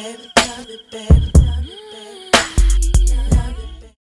baby, love it, baby, love it, baby, love it, baby.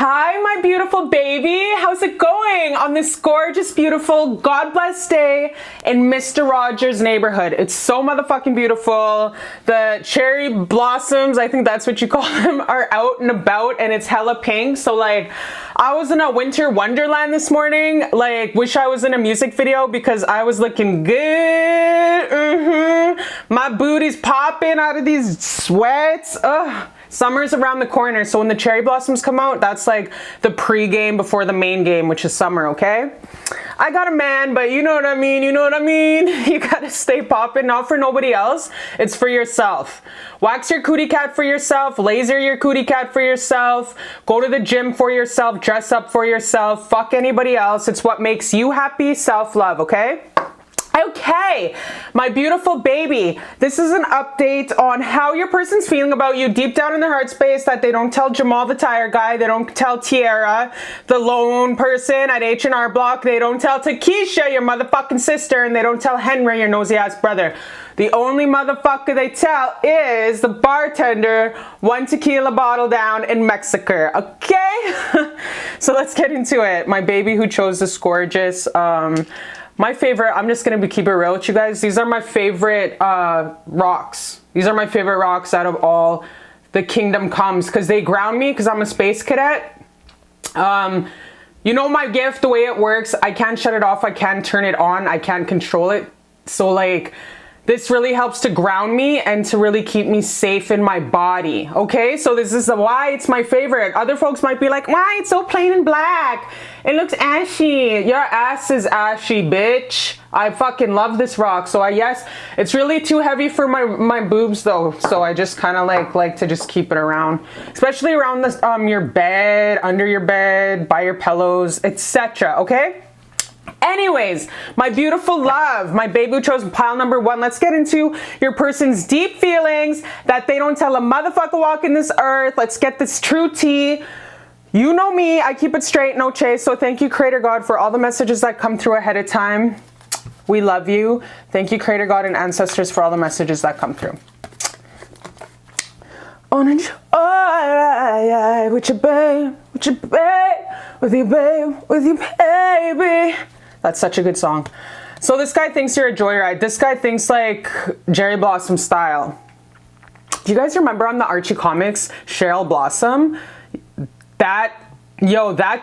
Hi, my beautiful baby. How's it going on this gorgeous, beautiful, God bless day in Mr. Rogers' neighborhood? It's so motherfucking beautiful. The cherry blossoms, I think that's what you call them, are out and about, and it's hella pink. So like, I was in a winter wonderland this morning. Like, wish I was in a music video because I was looking good. My booty's popping out of these sweats. Ugh. Summer's around the corner, so when the cherry blossoms come out, that's like the pre-game before the main game, which is summer, okay? I got a man, but you know what I mean, you know what I mean? You gotta stay popping, not for nobody else, it's for yourself. Wax your cootie cat for yourself, laser your cootie cat for yourself, go to the gym for yourself, dress up for yourself, fuck anybody else. It's what makes you happy, self-love, okay? Okay, my beautiful baby, this is an update on how your person's feeling about you deep down in their heart space that they don't tell Jamal the tire guy, they don't tell Tiara, the lone person at H&R Block, they don't tell Takesha, your motherfucking sister, and they don't tell Henry, your nosy ass brother. The only motherfucker they tell is the bartender, one tequila bottle down in Mexico, okay? So let's get into it. My baby who chose this gorgeous, my favorite, I'm just gonna keep it real with you guys. These are my favorite rocks. These are my favorite rocks out of all the Kingdom Comes because they ground me because I'm a space cadet. You know my gift, the way it works, I can't shut it off, I can't turn it on, I can't control it. So like, this really helps to ground me and to really keep me safe in my body, okay? So this is why it's my favorite. Other folks might be like, why it's so plain and black? It looks ashy. Your ass is ashy, bitch. I fucking love this rock. So yes, it's really too heavy for my boobs though. So I just kind of like to just keep it around, especially around this, your bed, under your bed, by your pillows, etc. Okay? Anyways, my beautiful love, my baby who chose pile number 1, let's get into your person's deep feelings that they don't tell a motherfucker walking this earth. Let's get this true tea. You know me, I keep it straight, no chase. So thank you, Creator God, for all the messages that come through ahead of time. We love you. Thank you, Creator God and ancestors, for all the messages that come through. On a joyride with your babe, with your babe, with your babe, with your baby. That's such a good song. So this guy thinks you're a joyride. This guy thinks like Jerry Blossom style. Do you guys remember on the Archie comics, Cheryl Blossom? That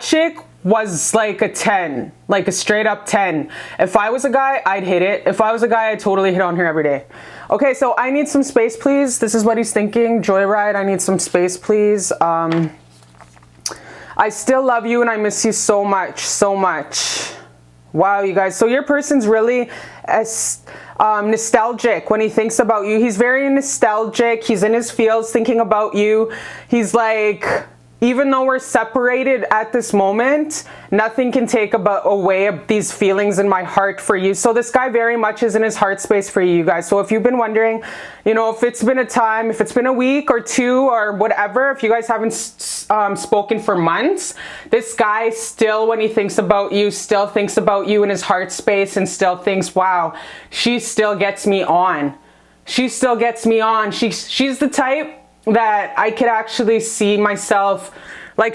chick was like a 10, like a straight up 10. If I was a guy, I'd hit it. If I was a guy, I'd totally hit on her every day. Okay, so I need some space, please. This is what he's thinking. Joyride, I need some space, please. I still love you and I miss you so much, so much. Wow, you guys. So your person's really nostalgic when he thinks about you. He's very nostalgic. He's in his feels thinking about you. He's like, even though we're separated at this moment, nothing can take away these feelings in my heart for you. So this guy very much is in his heart space for you guys. So if you've been wondering, you know, if it's been a time, if it's been a week or 2 or whatever, if you guys haven't spoken for months, this guy still, when he thinks about you, still thinks about you in his heart space and still thinks, wow, she still gets me on. She still gets me on. She's the type that I could actually see myself, like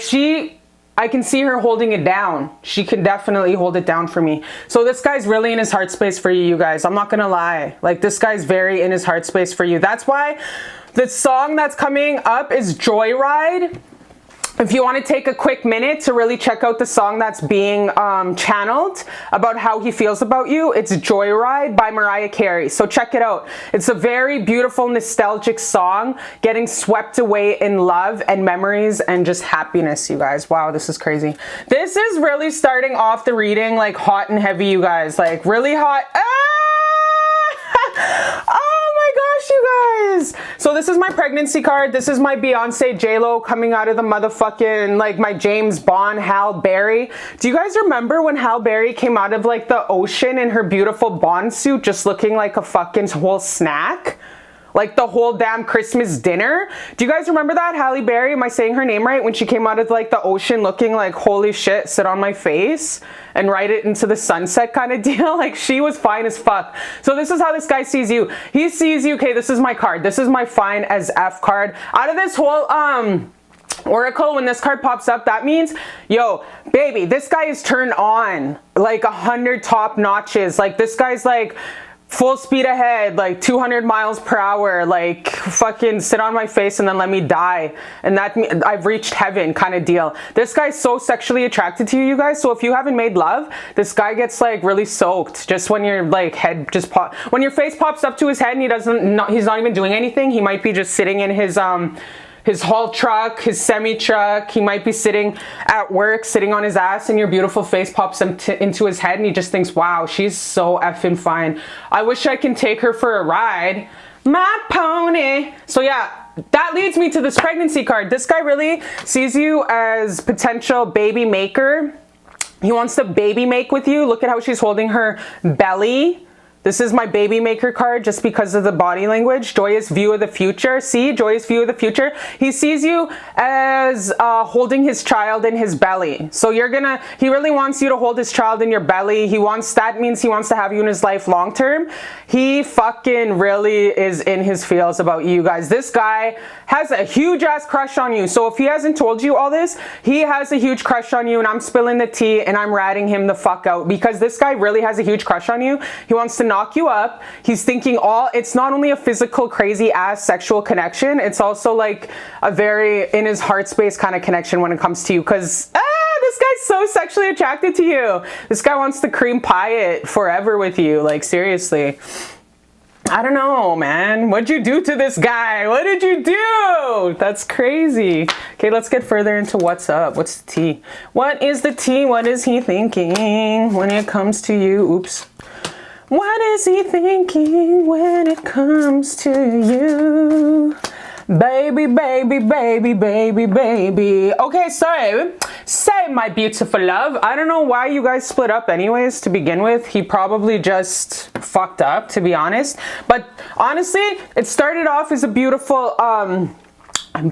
I can see her holding it down. She can definitely hold it down for me. So this guy's really in his heart space for you guys. I'm not gonna lie. Like this guy's very in his heart space for you. That's why the song that's coming up is Joyride. if you want to take a quick minute to really check out the song that's being channeled about how he feels about you, it's Joyride by Mariah Carey. So check it out. It's a very beautiful, nostalgic song, getting swept away in love and memories and just happiness, you guys. Wow, this is crazy. This is really starting off the reading like hot and heavy, you guys. Like really hot. Ah! Oh my gosh, you guys. So this is my pregnancy card. This is my Beyonce J-Lo coming out of the motherfucking, like my James Bond Halle Berry. Do you guys remember when Halle Berry came out of like the ocean in her beautiful Bond suit just looking like a fucking whole snack? Like the whole damn Christmas dinner. Do you guys remember that? Halle Berry, am I saying her name right? When she came out of like the ocean looking like, holy shit, sit on my face and ride it into the sunset kind of deal. Like she was fine as fuck. So this is how this guy sees you. He sees you, okay, this is my card. This is my fine as F card. Out of this whole, Oracle, when this card pops up, that means, yo, baby, this guy is turned on like 100 top notches. Like this guy's like, full speed ahead, like 200 miles per hour, like fucking sit on my face and then let me die. And that I've reached heaven kind of deal. This guy's so sexually attracted to you, you guys. So if you haven't made love, this guy gets like really soaked just when your like head just when your face pops up to his head and he's not even doing anything. He might be just sitting in his haul truck, his semi truck. He might be sitting at work, sitting on his ass, and your beautiful face pops into his head and he just thinks, wow, she's so effing fine. I wish I can take her for a ride. My pony. So yeah, that leads me to this pregnancy card. This guy really sees you as potential baby maker. He wants to baby make with you. Look at how she's holding her belly. This is my baby maker card just because of the body language. Joyous view of the future. See, joyous view of the future. He sees you as holding his child in his belly. So he really wants you to hold his child in your belly. That means he wants to have you in his life long term. He fucking really is in his feels about you guys. This guy has a huge ass crush on you. So if he hasn't told you all this, he has a huge crush on you, and I'm spilling the tea and I'm ratting him the fuck out because this guy really has a huge crush on you. He wants to knock you up. He's thinking it's not only a physical crazy ass sexual connection, it's also like a very in his heart space kind of connection when it comes to you, because this guy's so sexually attracted to you. This guy wants to cream pie it forever with you, like seriously. I don't know, man. What'd you do to this guy? What did you do? That's crazy. Okay, let's get further into what's up. What's the tea? What is the tea? What is he thinking when it comes to you? Oops. What is he thinking when it comes to you? Baby, baby, baby, baby, baby. Okay, so say my beautiful love. I don't know why you guys split up anyways to begin with. He probably just fucked up, to be honest. But honestly, it started off as a beautiful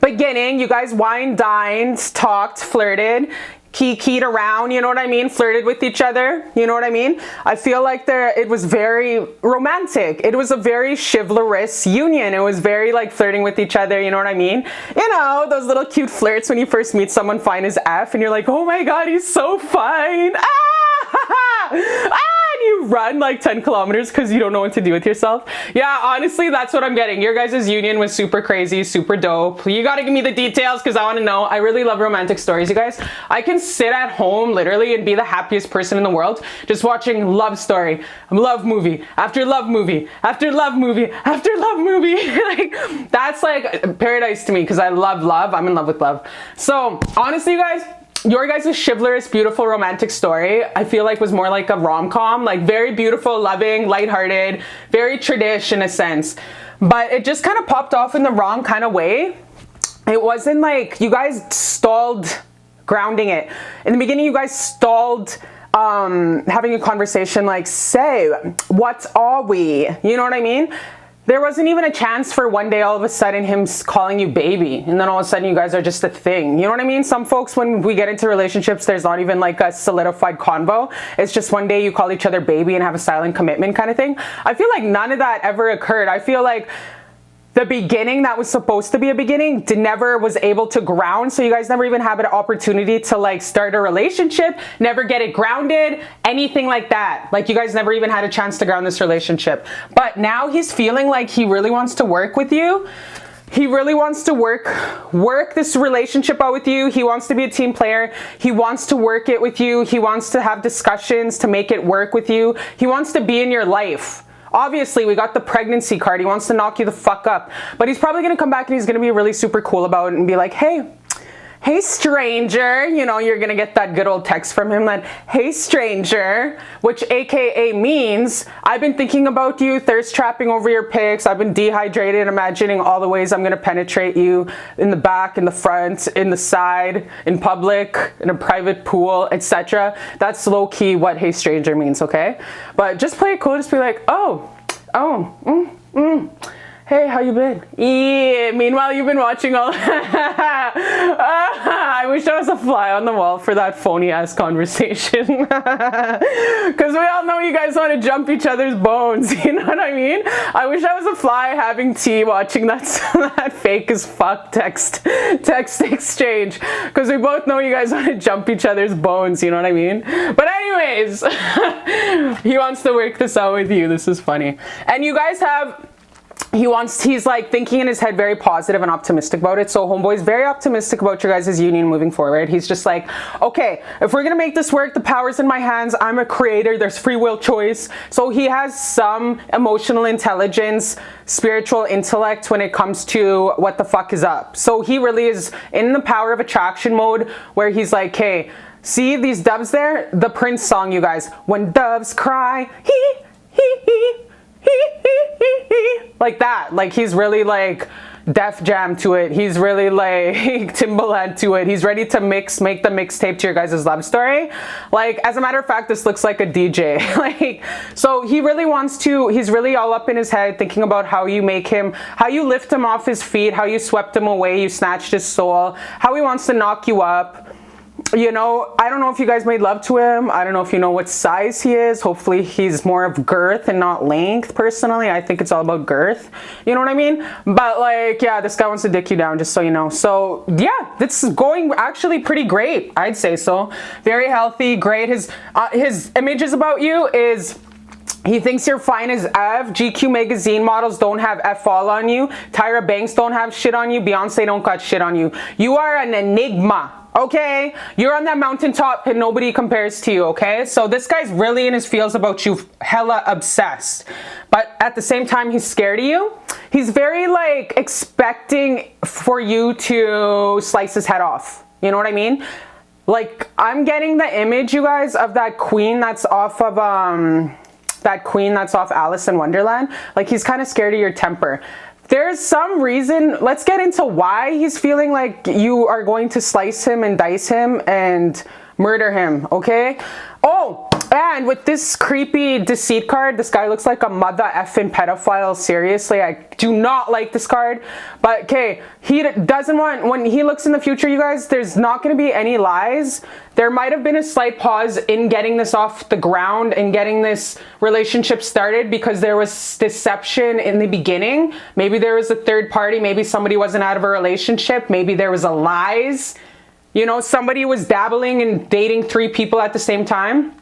beginning. You guys wined, dined, talked, flirted, kikied around, you know what I mean? Flirted with each other, you know what I mean? I feel like it was very romantic. It was a very chivalrous union. It was very like flirting with each other, you know what I mean? You know, those little cute flirts when you first meet someone fine as F and you're like, oh my God, he's so fine. And you run like 10 kilometers because you don't know what to do with yourself. Yeah, honestly, that's what I'm getting. Your guys' union was super crazy, super dope. You gotta give me the details because I want to know. I really love romantic stories, you guys. I can sit at home literally and be the happiest person in the world just watching love story, love movie, after love movie, after love movie, after love movie. Like, that's like paradise to me because I love love. I'm in love with love. So honestly, you guys, your guys' chivalrous, beautiful, romantic story, I feel like was more like a rom-com, like very beautiful, loving, lighthearted, very tradish in a sense. But it just kind of popped off in the wrong kind of way. It wasn't like, you guys stalled grounding it. In the beginning, you guys stalled having a conversation like, say, what are we? You know what I mean? There wasn't even a chance for one day all of a sudden him calling you baby, and then all of a sudden you guys are just a thing. You know what I mean? Some folks, when we get into relationships, there's not even like a solidified convo. It's just one day you call each other baby and have a silent commitment kind of thing. I feel like none of that ever occurred. I feel like the beginning that was supposed to be a beginning never was able to ground, so you guys never even have an opportunity to like start a relationship, never get it grounded, anything like that. Like you guys never even had a chance to ground this relationship. But now he's feeling like he really wants to work with you. He really wants to work this relationship out with you. He wants to be a team player. He wants to work it with you. He wants to have discussions to make it work with you. He wants to be in your life. Obviously, we got the pregnancy card. He wants to knock you the fuck up. But he's probably going to come back and he's going to be really super cool about it and be like, hey stranger, you know, you're gonna get that good old text from him that, hey stranger, which AKA means, I've been thinking about you, thirst trapping over your pics, I've been dehydrated, imagining all the ways I'm gonna penetrate you in the back, in the front, in the side, in public, in a private pool, etc. That's low-key what hey stranger means, okay? But just play it cool, just be like, hey, how you been? Yeah, meanwhile, you've been watching all... I wish I was a fly on the wall for that phony-ass conversation. Because we all know you guys want to jump each other's bones, you know what I mean? I wish I was a fly having tea watching that fake as fuck text exchange. Because we both know you guys want to jump each other's bones, you know what I mean? But anyways, he wants to work this out with you. This is funny. And you guys have... he's like thinking in his head very positive and optimistic about it. So homeboy's very optimistic about your guys' union moving forward. He's just like, okay, if we're gonna make this work, the power's in my hands. I'm a creator, there's free will choice. So he has some emotional intelligence, spiritual intellect when it comes to what the fuck is up. So he really is in the power of attraction mode where he's like, hey, see these doves there? The Prince song, you guys. When doves cry, like that. Like he's really like Def Jam to it. He's really like Timbaland to it. He's ready to make the mixtape to your guys' love story. Like, as a matter of fact, this looks like a DJ. Like, so he really wants to, he's really all up in his head thinking about how you make him, how you lift him off his feet, how you swept him away, you snatched his soul, how he wants to knock you up. You know, I don't know if you guys made love to him. I don't know if you know what size he is. Hopefully he's more of girth and not length. Personally, I think it's all about girth. You know what I mean? But like, yeah, this guy wants to dick you down, just so you know. So yeah, this is going actually pretty great. I'd say so. Very healthy, great. His images about you is... he thinks you're fine as F. GQ magazine models don't have F all on you. Tyra Banks don't have shit on you. Beyonce don't got shit on you. You are an enigma. Okay, you're on that mountaintop and nobody compares to you, okay? So this guy's really in his feels about you, hella obsessed. But at the same time, he's scared of you. He's very like expecting for you to slice his head off. You know what I mean? Like, I'm getting the image, you guys, of that queen that's off of, Alice in Wonderland. Like, he's kind of scared of your temper. There's some reason, let's get into why he's feeling like you are going to slice him and dice him and murder him, okay? Oh, and with this creepy deceit card, this guy looks like a mother effing pedophile. Seriously, I do not like this card. But okay, he doesn't want, when he looks in the future, you guys, there's not going to be any lies. There might have been a slight pause in getting this off the ground and getting this relationship started because there was deception in the beginning. Maybe there was a third party. Maybe somebody wasn't out of a relationship. Maybe there was a lies. You know, somebody was dabbling and dating 3 people at the same time.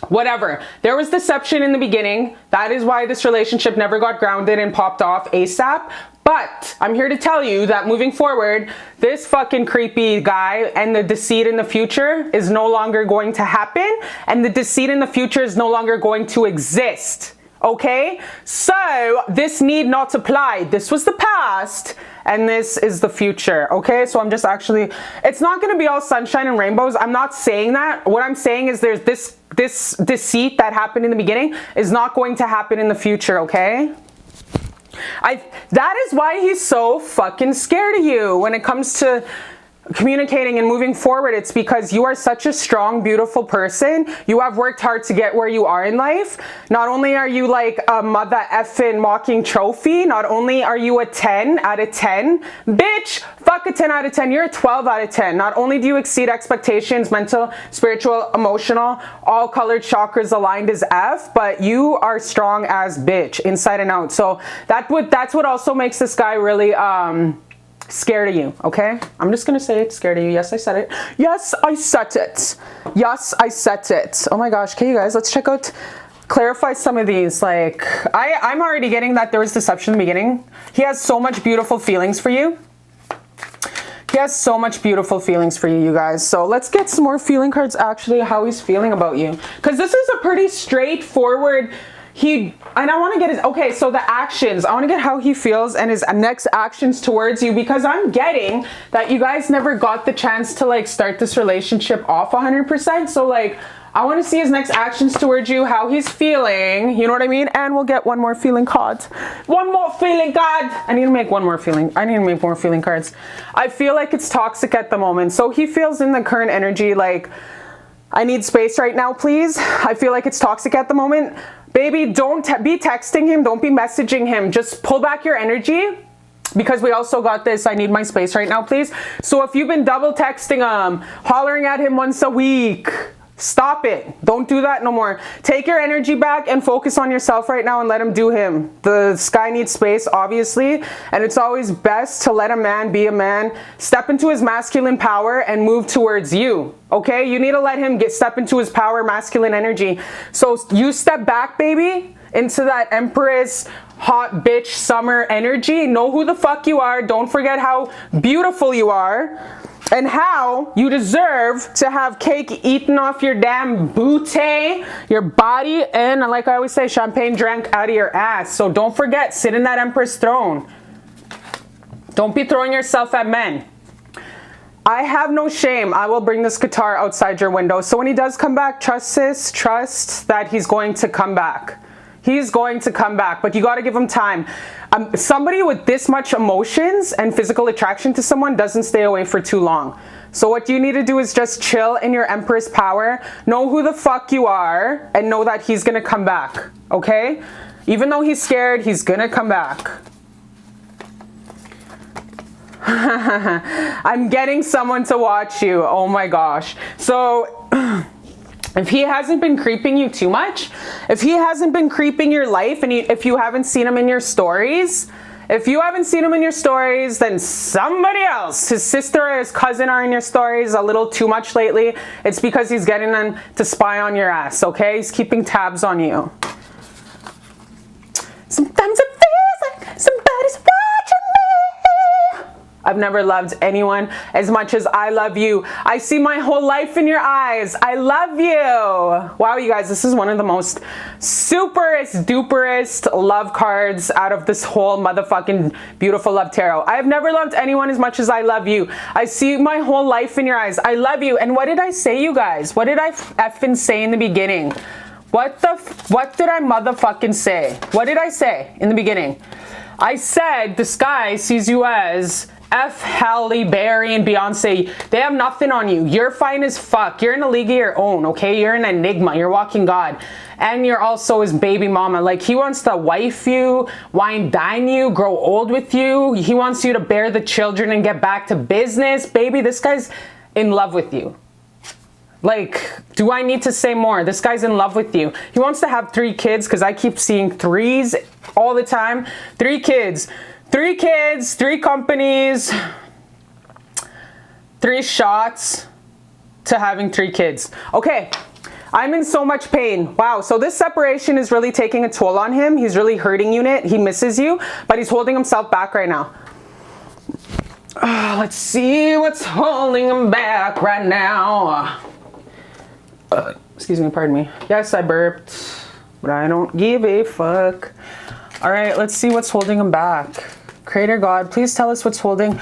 Whatever. There was deception in the beginning. That is why this relationship never got grounded and popped off ASAP. But I'm here to tell you that moving forward, this fucking creepy guy and the deceit in the future is no longer going to happen. And the deceit in the future is no longer going to exist. Okay? So this need not apply. This was the past and this is the future. Okay? So I'm just actually, it's not going to be all sunshine and rainbows. I'm not saying that. What I'm saying is there's this deceit that happened in the beginning is not going to happen in the future. Okay? That is why he's so fucking scared of you when it comes to communicating and moving forward. It's because you are such a strong, beautiful person. You have worked hard to get where you are in life. Not only are you like a mother effing walking trophy, not only are you a 10 out of 10, bitch, fuck a 10 out of 10, you're a 12 out of 10. Not only do you exceed expectations, mental, spiritual, emotional, all colored chakras aligned as F, but you are strong as bitch, inside and out. So that's what also makes this guy really, scared of you, okay? I'm just gonna say it, scared of you. Yes, I said it. Yes, I said it. Yes, I said it. Oh my gosh, okay, you guys, let's check out clarify some of these. Like, I'm already getting that there was deception in the beginning. He has so much beautiful feelings for you. He has so much beautiful feelings for you, you guys. So let's get some more feeling cards, actually, how he's feeling about you. Because this is a pretty straightforward, and I want to get his, okay, so the actions. I want to get how he feels and his next actions towards you, because I'm getting that you guys never got the chance to, like, start this relationship off 100%. So, like, I want to see his next actions towards you, how he's feeling, you know what I mean? And we'll get one more feeling card. One more feeling card. I need to make one more feeling. I need to make more feeling cards. I feel like it's toxic at the moment. So he feels in the current energy like, I need space right now, please. I feel like it's toxic at the moment. Baby, don't be texting him. Don't be messaging him. Just pull back your energy. Because we also got this, I need my space right now, please. So if you've been double texting him, hollering at him once a week, stop it. Don't do that no more. Take your energy back and focus on yourself right now and let him do him. The sky needs space, obviously, and it's always best to let a man be a man, step into his masculine power and move towards you. Okay? You need to let him step into his power, masculine energy. So you step back, baby, into that Empress, hot bitch, summer energy. Know who the fuck you are. Don't forget how beautiful you are. And how you deserve to have cake eaten off your damn booty, your body, and like I always say, champagne drank out of your ass. So don't forget, sit in that Empress throne. Don't be throwing yourself at men. I have no shame. I will bring this guitar outside your window. So when he does come back, trust sis, trust that he's going to come back. He's going to come back, but you got to give him time. Somebody with this much emotions and physical attraction to someone doesn't stay away for too long. So what you need to do is just chill in your Empress power. Know who the fuck you are and know that he's going to come back. Okay? Even though he's scared, he's going to come back. I'm getting someone to watch you. Oh my gosh. So if he hasn't been creeping you too much, if he hasn't been creeping your life, and if you haven't seen him in your stories, then somebody else, his sister or his cousin are in your stories a little too much lately. It's because he's getting them to spy on your ass, okay? He's keeping tabs on you. Sometimes it feels like somebody's watching me. I've never loved anyone as much as I love you. I see my whole life in your eyes. I love you. Wow, you guys, this is one of the most superest, duperest love cards out of this whole motherfucking Beautiful Love Tarot. I have never loved anyone as much as I love you. I see my whole life in your eyes. I love you. And what did I say, you guys? What did I effing say in the beginning? What did I motherfucking say? What did I say in the beginning? I said the sky sees you as F. Halle Berry and Beyonce. They have nothing on you. You're fine as fuck. You're in a league of your own, okay? You're an enigma. You're walking God. And you're also his baby mama. Like, he wants to wife you, wine dine you, grow old with you. He wants you to bear the children and get back to business. Baby, this guy's in love with you. Like, do I need to say more? This guy's in love with you. He wants to have 3 kids, because I keep seeing 3s all the time. 3 kids. 3 kids, 3 companies, 3 shots to having 3 kids. Okay, I'm in so much pain. Wow, so this separation is really taking a toll on him. He's really hurting you. He misses you, but he's holding himself back right now. Let's see what's holding him back right now. Excuse me, pardon me. Yes, I burped, but I don't give a fuck. All right, let's see what's holding him back. Creator God, please tell us what's holding,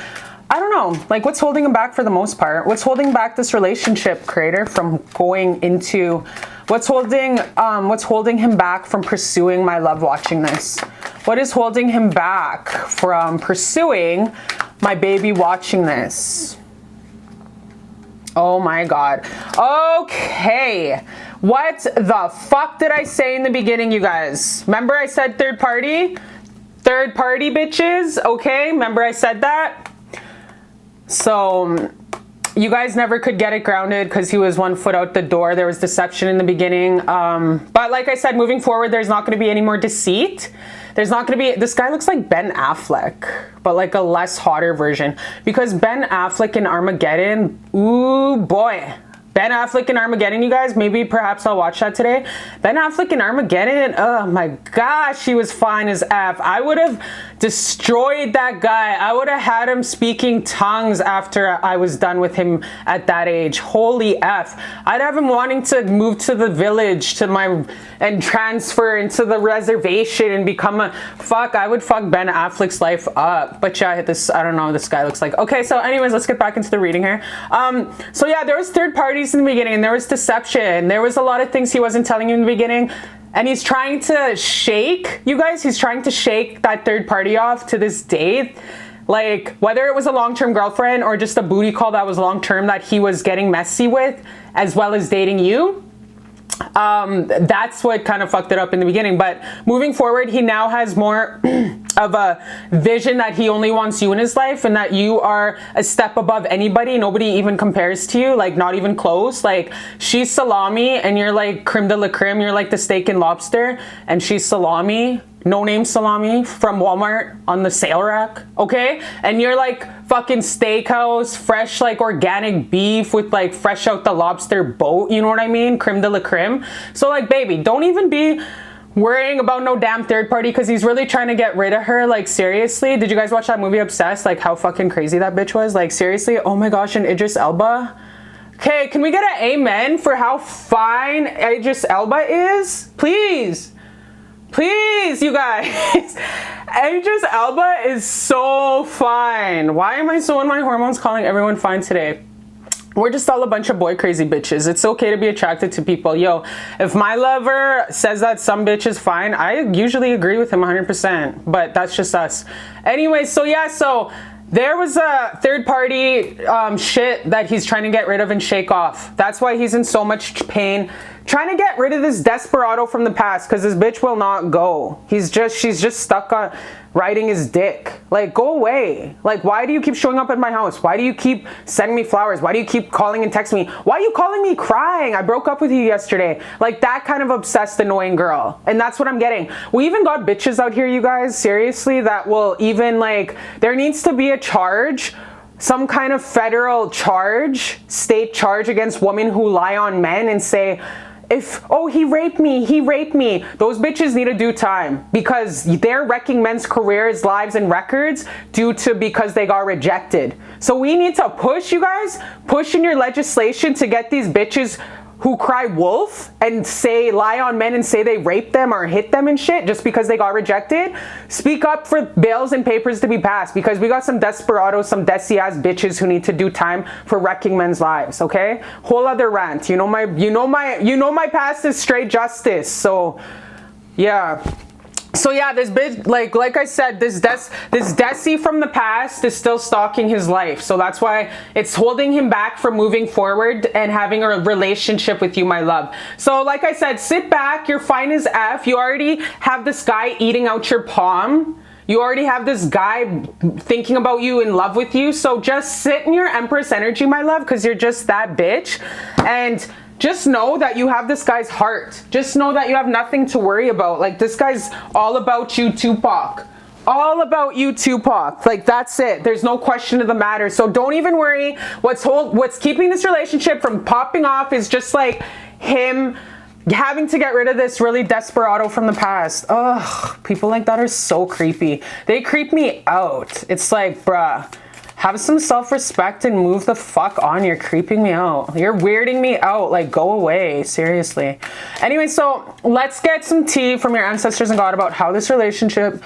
I don't know, like what's holding him back for the most part. What's holding back this relationship, Creator, from going into, what's holding him back from pursuing my love watching this? What is holding him back from pursuing my baby watching this? Oh my God. Okay. What the fuck did I say in the beginning, you guys? Remember I said third party? Third party, bitches. Okay, remember I said that? So you guys never could get it grounded because he was 1 foot out the door. There was deception in the beginning. But like I said, moving forward, there's not going to be any more deceit. There's not going to be, this guy looks like Ben Affleck, but like a less hotter version. Because Ben Affleck in Armageddon, ooh boy, Ben Affleck in Armageddon, you guys. Maybe perhaps I'll watch that today. Ben Affleck in Armageddon. Oh my gosh, he was fine as F. I would have destroyed that guy. I would have had him speaking tongues after I was done with him at that age. Holy F. I'd have him wanting to move to the village and transfer into the reservation and become a fuck. I would fuck Ben Affleck's life up. But yeah, this, I don't know what this guy looks like. Okay, so anyways, let's get back into the reading here. So yeah, there was third parties in the beginning, and there was deception. There was a lot of things he wasn't telling you in the beginning, and he's trying to shake, you guys, he's trying to shake that third party off to this day. Like, whether it was a long-term girlfriend or just a booty call that was long-term that he was getting messy with, as well as dating you. That's what kind of fucked it up in the beginning. But moving forward, he now has more of a vision that he only wants you in his life, and that you are a step above anybody. Nobody even compares to you, like not even close. Like, she's salami and you're like creme de la creme. You're like the steak and lobster, and she's salami, no name salami from Walmart on the sale rack, okay? And you're like fucking steakhouse, fresh like organic beef with like fresh out the lobster boat, you know what I mean? Creme de la creme. So like, baby, don't even be worrying about no damn third party, because he's really trying to get rid of her. Like, seriously, did you guys watch that movie Obsessed? Like, how fucking crazy that bitch was? Like, seriously, oh my gosh, and Idris Elba. Okay, can we get an amen for how fine Idris Elba is? Please. Please, you guys. Idris Elba is so fine. Why am I so in my hormones calling everyone fine today? We're just all a bunch of boy crazy bitches. It's okay to be attracted to people. Yo, if my lover says that some bitch is fine, I usually agree with him 100%. But that's just us. Anyway, so yeah, so there was a third party shit that he's trying to get rid of and shake off. That's why he's in so much pain. Trying to get rid of this desperado from the past, because this bitch will not go. She's just stuck on riding his dick. Like, go away. Like, why do you keep showing up at my house? Why do you keep sending me flowers? Why do you keep calling and texting me? Why are you calling me crying? I broke up with you yesterday. Like, that kind of obsessed, annoying girl. And that's what I'm getting. We even got bitches out here, you guys, seriously, that will even, like, there needs to be a charge, some kind of federal charge, state charge against women who lie on men and say, oh, he raped me, those bitches need to do time, because they're wrecking men's careers, lives, and records because they got rejected. So we need to push, you guys, push in your legislation to get these bitches who cry wolf and lie on men and say they raped them or hit them and shit just because they got rejected. Speak up for bills and papers to be passed, because we got some desperados, some desi ass bitches who need to do time for wrecking men's lives, okay? Whole other rant. You know my past is straight justice. So yeah. So yeah, this bitch, like I said, this Desi from the past is still stalking his life. So that's why it's holding him back from moving forward and having a relationship with you, my love. So like I said, sit back. You're fine as F. You already have this guy eating out your palm. You already have this guy thinking about you, in love with you. So just sit in your Empress energy, my love, because you're just that bitch. And just know that you have this guy's heart. Just know that you have nothing to worry about. Like, this guy's all about you, Tupac. All about you, Tupac. Like, that's it. There's no question of the matter. So don't even worry. What's keeping this relationship from popping off is just like him having to get rid of this really desperado from the past. Ugh, people like that are so creepy. They creep me out. It's like, bruh, have some self-respect and move the fuck on. You're creeping me out. You're weirding me out. Like, go away. Seriously. Anyway, so let's get some tea from your ancestors and God about how this relationship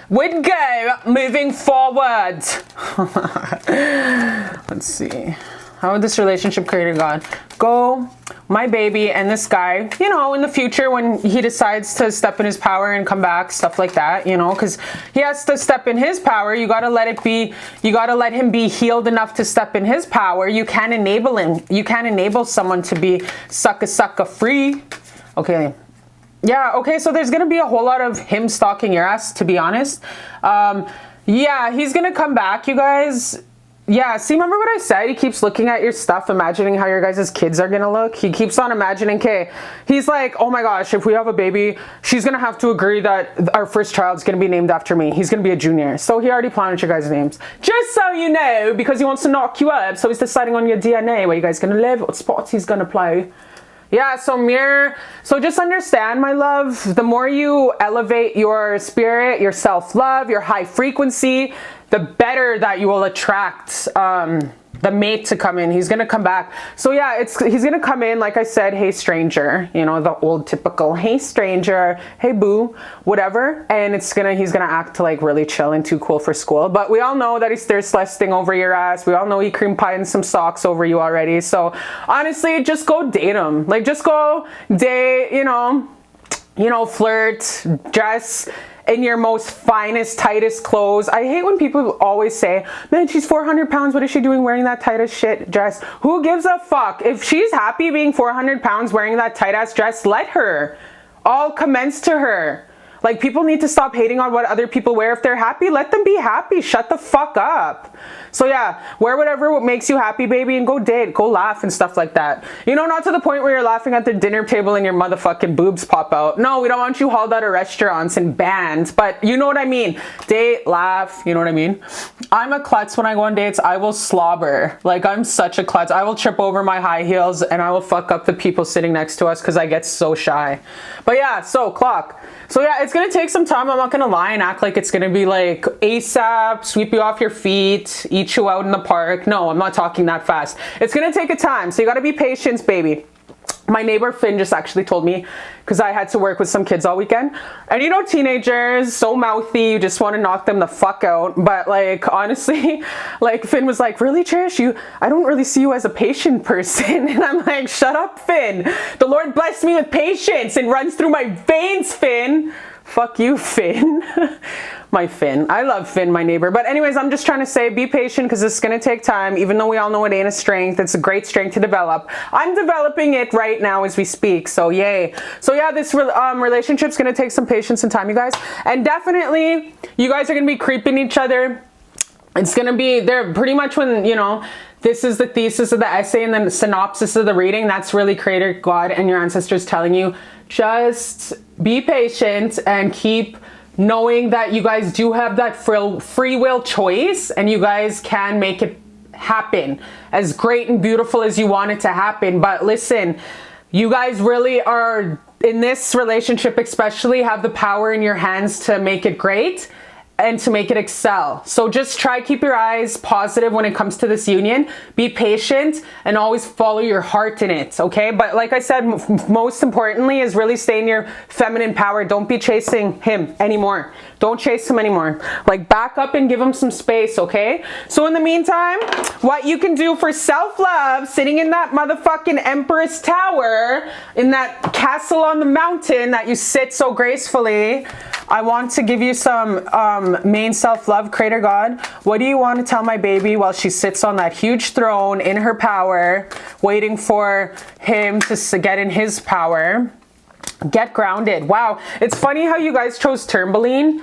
would go moving forward. Let's see. How would this relationship, Creator God, go, my baby and this guy, you know, in the future when he decides to step in his power and come back, stuff like that, you know, because he has to step in his power. You got to let it be, you got to let him be healed enough to step in his power. You can't enable him. You can't enable someone to be sucka free. Okay. Yeah, okay, so there's going to be a whole lot of him stalking your ass, to be honest. Yeah, he's going to come back, you guys. Yeah, see, remember what I said? He keeps looking at your stuff, imagining how your guys' kids are gonna look. He keeps on imagining, okay, he's like, oh my gosh, if we have a baby, she's gonna have to agree that our first child's gonna be named after me. He's gonna be a junior. So he already planned your guys' names. Just so you know, because he wants to knock you up, so he's deciding on your DNA, where you guys gonna live, what spots he's gonna play. Yeah, so just understand, my love, the more you elevate your spirit, your self-love, your high frequency, the better that you will attract the mate to come in. He's gonna come back. So yeah, he's gonna come in, like I said, hey stranger, you know, the old typical hey stranger, hey boo, whatever. And he's gonna act like really chill and too cool for school. But we all know that he's thirst lusting over your ass. We all know he cream pieing some socks over you already. So honestly, just go date him. Like, just go date, you know, flirt, dress in your most finest, tightest clothes. I hate when people always say, man, she's 400 pounds. What is she doing wearing that tight as shit dress? Who gives a fuck? If she's happy being 400 pounds wearing that tight ass dress, let her. All commence to her. Like, people need to stop hating on what other people wear. If they're happy, let them be happy. Shut the fuck up. So yeah, wear whatever makes you happy, baby, and go date, go laugh and stuff like that. You know, not to the point where you're laughing at the dinner table and your motherfucking boobs pop out. No, we don't want you hauled out of restaurants and banned, but you know what I mean. Date, laugh, you know what I mean? I'm a klutz when I go on dates. I will slobber. Like, I'm such a klutz. I will trip over my high heels and I will fuck up the people sitting next to us because I get so shy. But yeah, so clock. So yeah, it's gonna take some time, I'm not gonna lie and act like it's gonna be like ASAP, sweep you off your feet, eat you out in the park. No, I'm not talking that fast. It's gonna take a time, so you gotta be patient, baby. My neighbor Finn just actually told me, because I had to work with some kids all weekend, and you know, teenagers, so mouthy, you just want to knock them the fuck out. But like, honestly, like Finn was like, really, Cherish, I don't really see you as a patient person. And I'm like, shut up, Finn. The Lord blessed me with patience and runs through my veins, Finn. Fuck you, Finn. My Finn. I love Finn, my neighbor. But anyways, I'm just trying to say, be patient, because it's going to take time. Even though we all know it ain't a strength, it's a great strength to develop. I'm developing it right now as we speak, so yay. So yeah, this relationship's going to take some patience and time, you guys. And definitely, you guys are going to be creeping each other. It's going to be, they're pretty much when, you know, this is the thesis of the essay and then the synopsis of the reading. That's really Creator God and your ancestors telling you, just be patient and keep knowing that you guys do have that free will choice and you guys can make it happen as great and beautiful as you want it to happen. But listen, you guys really are, in this relationship especially, have the power in your hands to make it great and to make it excel. So just try, keep your eyes positive when it comes to this union. Be patient and always follow your heart in it, okay? But like I said, most importantly is really stay in your feminine power. Don't be chasing him anymore. Don't chase him anymore. Like, back up and give him some space, okay? So in the meantime, what you can do for self-love, sitting in that motherfucking Empress Tower, in that castle on the mountain that you sit so gracefully, I want to give you some main self-love, Creator God. What do you want to tell my baby while she sits on that huge throne in her power, waiting for him to get in his power? Get grounded. Wow. It's funny how you guys chose tourmaline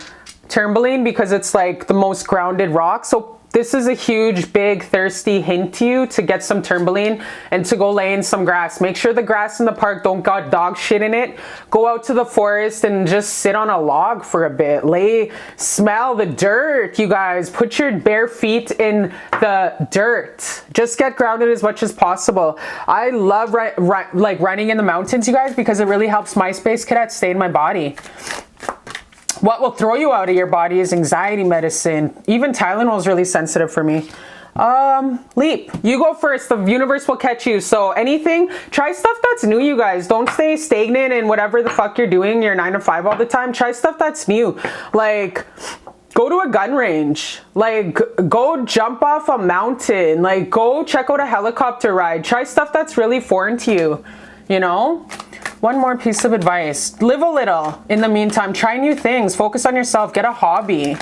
because it's like the most grounded rock. So this is a huge, big, thirsty hint to you to get some tourmaline and to go lay in some grass. Make sure the grass in the park don't got dog shit in it. Go out to the forest and just sit on a log for a bit. Smell the dirt, you guys. Put your bare feet in the dirt. Just get grounded as much as possible. I love like running in the mountains, you guys, because it really helps my space cadet stay in my body. What will throw you out of your body is anxiety medicine. Even Tylenol is really sensitive for me. Leap. You go first. The universe will catch you. So anything, try stuff that's new, you guys. Don't stay stagnant in whatever the fuck you're doing, your 9 to 5 all the time. Try stuff that's new. Like, go to a gun range. Like, go jump off a mountain. Like, go check out a helicopter ride. Try stuff that's really foreign to you, you know? One more piece of advice. Live a little. In the meantime, try new things. Focus on yourself. Get a hobby.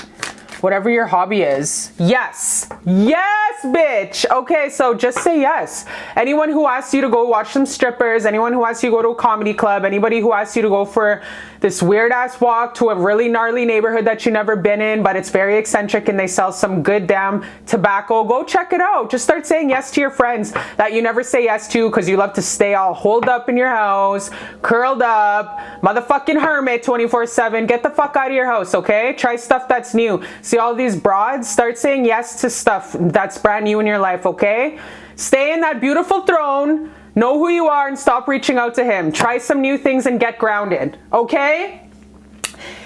whatever your hobby is. Yes. Yes, bitch. Okay, so just say yes. Anyone who asks you to go watch some strippers, anyone who asks you to go to a comedy club, anybody who asks you to go for this weird ass walk to a really gnarly neighborhood that you've never been in, but it's very eccentric and they sell some good damn tobacco, go check it out. Just start saying yes to your friends that you never say yes to because you love to stay all holed up in your house, curled up, motherfucking hermit 24/7. Get the fuck out of your house, okay? Try stuff that's new. See all these broads? Start saying yes to stuff that's brand new in your life, okay? Stay in that beautiful throne, know who you are, and stop reaching out to him. Try some new things and get grounded, okay?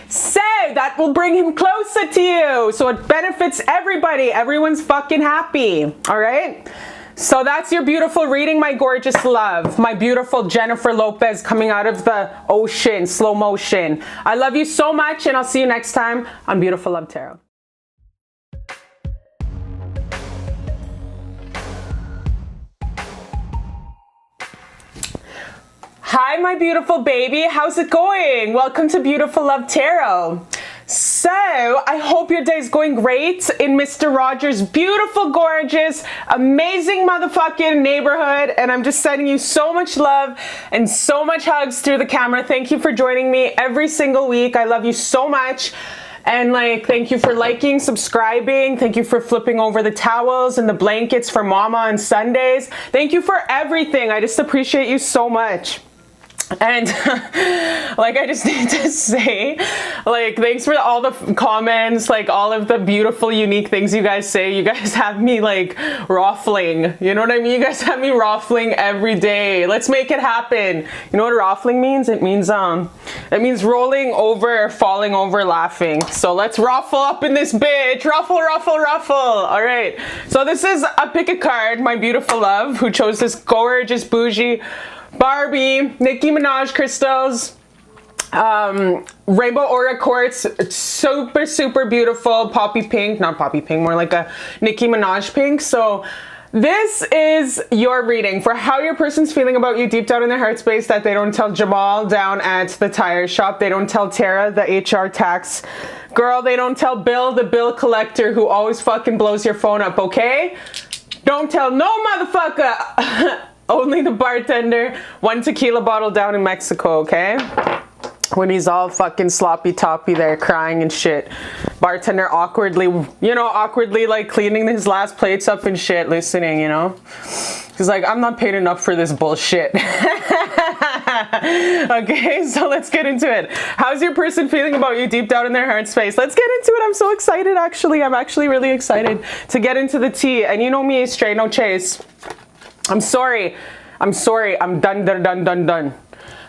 So that will bring him closer to you. So it benefits everybody. Everyone's fucking happy, all right? So that's your beautiful reading, my gorgeous love. My beautiful Jennifer Lopez coming out of the ocean, slow motion. I love you so much, and I'll see you next time on Beautiful Love Tarot. Hi, my beautiful baby. How's it going? Welcome to Beautiful Love Tarot. So, I hope your day's going great in Mr. Rogers' beautiful, gorgeous, amazing motherfucking neighborhood. And I'm just sending you so much love and so much hugs through the camera. Thank you for joining me every single week. I love you so much. And like, thank you for liking, subscribing. Thank you for flipping over the towels and the blankets for Mama on Sundays. Thank you for everything. I just appreciate you so much. And like, I just need to say, like, thanks for all the comments, like all of the beautiful, unique things you guys say. You guys have me like ruffling, you know what I mean? You guys have me ruffling every day. Let's make it happen. You know what ruffling means? It means rolling over, falling over, laughing. So let's ruffle up in this bitch. Ruffle, ruffle, ruffle. All right. So this is a pick a card, my beautiful love, who chose this gorgeous bougie Barbie, Nicki Minaj crystals, rainbow aura quartz, super, super beautiful, poppy pink, not poppy pink, more like a Nicki Minaj pink. So this is your reading for how your person's feeling about you deep down in their heart space that they don't tell Jamal down at the tire shop. They don't tell Tara, the HR tax girl. They don't tell Bill, the bill collector who always fucking blows your phone up, okay? Don't tell no motherfucker. Only the bartender, one tequila bottle down in Mexico, okay? When he's all fucking sloppy toppy there crying and shit. Bartender awkwardly, you know, awkwardly like cleaning his last plates up and shit, listening, you know? He's like, I'm not paid enough for this bullshit. Okay, so let's get into it. How's your person feeling about you deep down in their heart space? Let's get into it. I'm so excited, actually. I'm actually really excited to get into the tea. And you know me, straight no chase. I'm sorry. I'm done.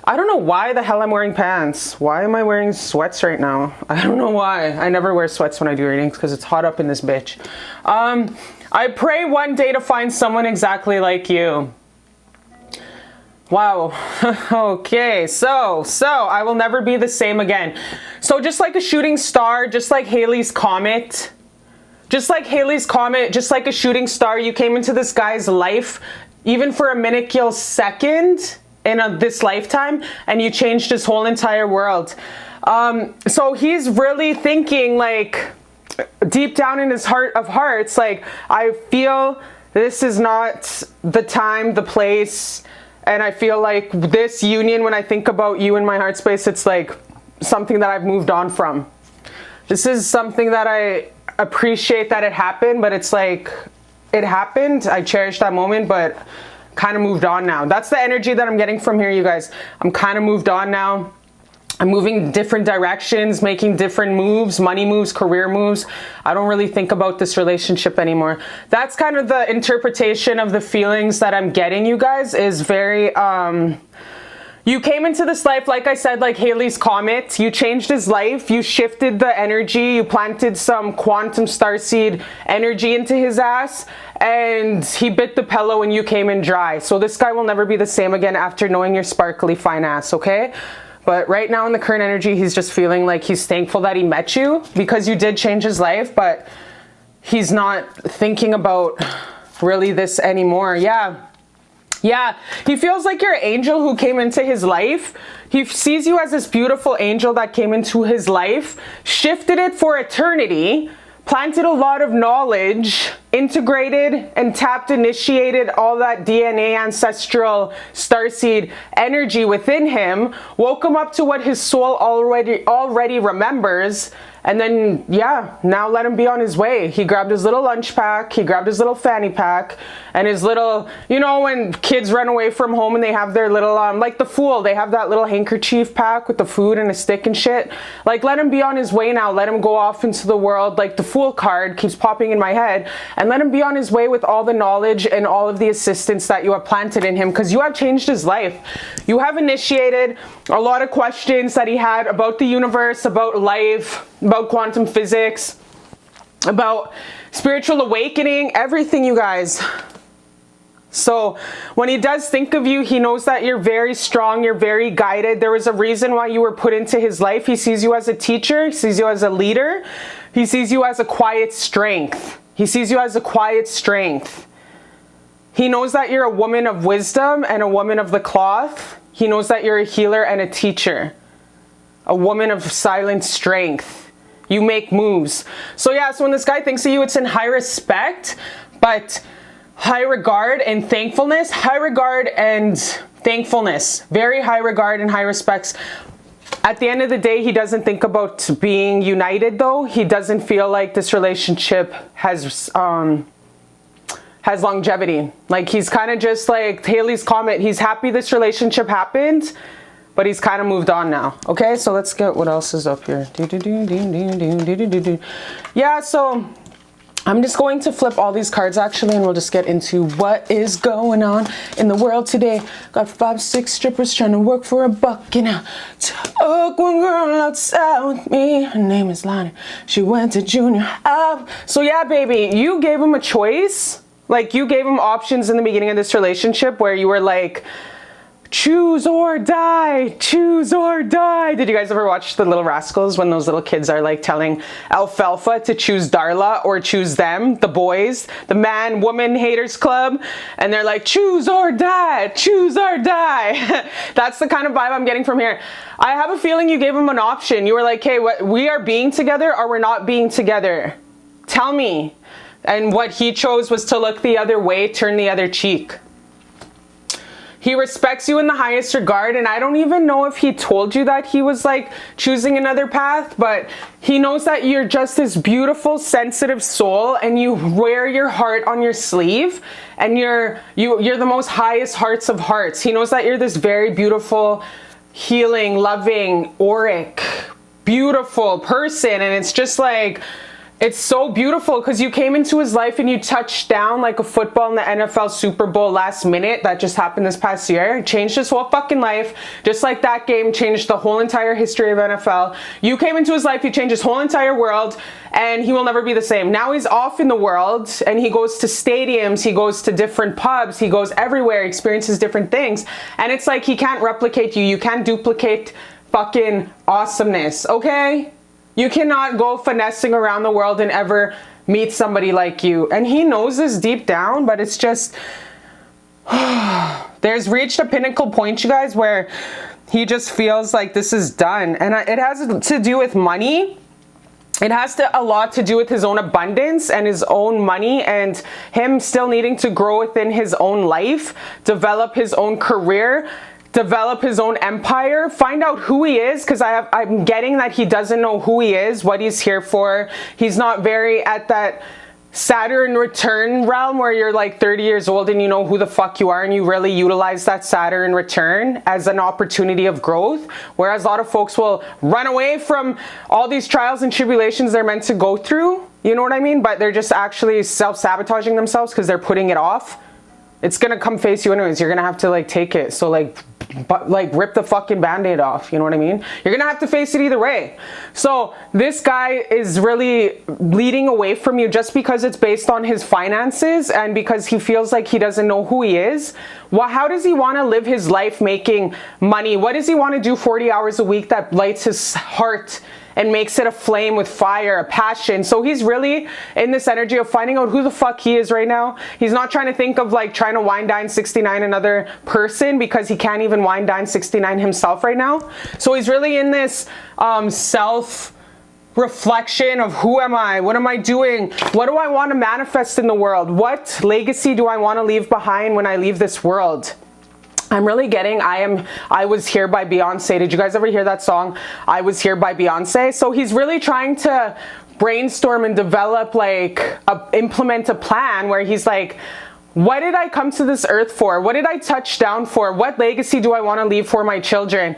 I don't know why the hell I'm wearing pants. Why am I wearing sweats right now? I don't know why. I never wear sweats when I do readings because it's hot up in this bitch. I pray one day to find someone exactly like you. Wow. Okay, so I will never be the same again. So just like a shooting star, just like Halley's Comet, just like a shooting star, you came into this guy's life, even for a minuscule second in this lifetime, and you changed his whole entire world. So he's really thinking, like, deep down in his heart of hearts, like, I feel this is not the time, the place, and I feel like this union, when I think about you in my heart space, it's like something that I've moved on from. This is something that I appreciate that it happened, but it's like, it happened, I cherished that moment, but kind of moved on now. That's the energy that I'm getting from here, you guys. I'm kind of moved on now. I'm moving different directions, making different moves, money moves, career moves. I don't really think about this relationship anymore. That's kind of the interpretation of the feelings that I'm getting, you guys, is very, you came into this life, like I said, like Halley's Comet. You changed his life. You shifted the energy. You planted some quantum starseed energy into his ass. And he bit the pillow and you came in dry. So this guy will never be the same again after knowing your sparkly fine ass, okay? But right now in the current energy, he's just feeling like he's thankful that he met you because you did change his life. But he's not thinking about really this anymore. Yeah, he feels like you're an angel who came into his life. He sees you as this beautiful angel that came into his life, shifted it for eternity, planted a lot of knowledge, integrated and tapped, initiated all that DNA, ancestral starseed energy within him, woke him up to what his soul already remembers. And then, yeah, now let him be on his way. He grabbed his little lunch pack, he grabbed his little fanny pack, and his little, you know, when kids run away from home and they have their little, like the Fool, they have that little handkerchief pack with the food and a stick and shit. Like, let him be on his way now. Let him go off into the world. Like, the Fool card keeps popping in my head. And let him be on his way with all the knowledge and all of the assistance that you have planted in him, because you have changed his life. You have initiated a lot of questions that he had about the universe, about life, about quantum physics, about spiritual awakening, everything, you guys. So when he does think of you, he knows that you're very strong, you're very guided. There was a reason why you were put into his life. He sees you as a teacher, he sees you as a leader, he sees you as a quiet strength. He sees you as a quiet strength. He knows that you're a woman of wisdom and a woman of the cloth. He knows that you're a healer and a teacher, a woman of silent strength. You make moves. So yeah, so when this guy thinks of you, it's in high respect, but high regard and thankfulness. High regard and thankfulnss. Very high regard and high respects. At the end of the day, he doesn't think about being united though. He doesn't feel like this relationship has longevity. Like, he's kind of just like Halley's Comet. He's happy this relationship happened, but he's kind of moved on now. Okay, so let's get what else is up here. Yeah, so I'm just going to flip all these cards actually, and we'll just get into what is going on in the world today. Got 5, 6 strippers trying to work for $1, you know. Took one girl outside with me. Her name is Lonnie. She went to junior high. So yeah, baby, you gave him a choice. Like, you gave him options in the beginning of this relationship where you were like, choose or die, choose or die. Did you guys ever watch The Little Rascals when those little kids are like telling Alfalfa to choose Darla or choose them, the boys, the man woman haters club, and they're like, choose or die, choose or die. That's the kind of vibe I'm getting from here. I have a feeling you gave him an option. You were like, hey, what, we are being together or we're not being together. Tell me. And what he chose was to look the other way, turn the other cheek. He respects you in the highest regard, and I don't even know if he told you that he was like choosing another path, but he knows that you're just this beautiful, sensitive soul, and you wear your heart on your sleeve, and you're the most highest hearts of hearts. He knows that you're this very beautiful, healing, loving, auric, beautiful person, and it's just like, it's so beautiful because you came into his life and you touched down like a football in the NFL Super Bowl last minute that just happened this past year. It changed his whole fucking life. Just like that game changed the whole entire history of NFL. You came into his life, you changed his whole entire world, and he will never be the same. Now he's off in the world and he goes to stadiums, he goes to different pubs, he goes everywhere, experiences different things. And it's like he can't replicate you. You can't duplicate fucking awesomeness, okay? You cannot go finessing around the world and ever meet somebody like you. And he knows this deep down, but it's just, there's reached a pinnacle point, you guys, where he just feels like this is done. And it has to do with money. It has a lot to do with his own abundance and his own money and him still needing to grow within his own life, develop his own career, develop his own empire, find out who he is, because I'm getting that he doesn't know who he is, what he's here for. He's not very at that Saturn return realm where you're like 30 years old and you know who the fuck you are and you really utilize that Saturn return as an opportunity of growth, whereas a lot of folks will run away from all these trials and tribulations they're meant to go through, you know what I mean? But they're just actually self-sabotaging themselves because they're putting it off. It's gonna come face you anyways. You're gonna have to like take it. So like rip the fucking band-aid off, you know what I mean? You're gonna have to face it either way. So this guy is really leading away from you just because it's based on his finances and because he feels like he doesn't know who he is. Well, how does he want to live his life making money? What does he want to do 40 hours a week that lights his heart and makes it a flame with fire, a passion? So he's really in this energy of finding out who the fuck he is right now. He's not trying to think of like trying to wine dine 69 another person because he can't even wine dine 69 himself right now. So he's really in this self reflection of who am I? What am I doing? What do I want to manifest in the world? What legacy do I want to leave behind when I leave this world? I'm really getting I Was Here by Beyonce. Did you guys ever hear that song? I Was Here by Beyonce. So he's really trying to brainstorm and develop, like, implement a plan where he's like, what did I come to this earth for? What did I touch down for? What legacy do I want to leave for my children?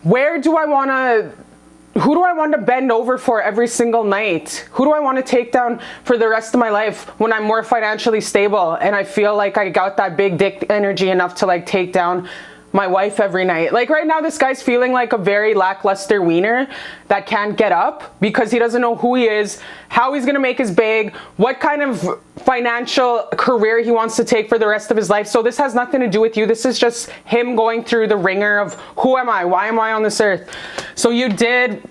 Who do I want to bend over for every single night? Who do I want to take down for the rest of my life when I'm more financially stable and I feel like I got that big dick energy enough to, like, take down my wife every night? Like, right now, this guy's feeling like a very lackluster wiener that can't get up because he doesn't know who he is, how he's gonna make his bag, what kind of financial career he wants to take for the rest of his life. So this has nothing to do with you. This is just him going through the ringer of, who am I? Why am I on this earth? So you did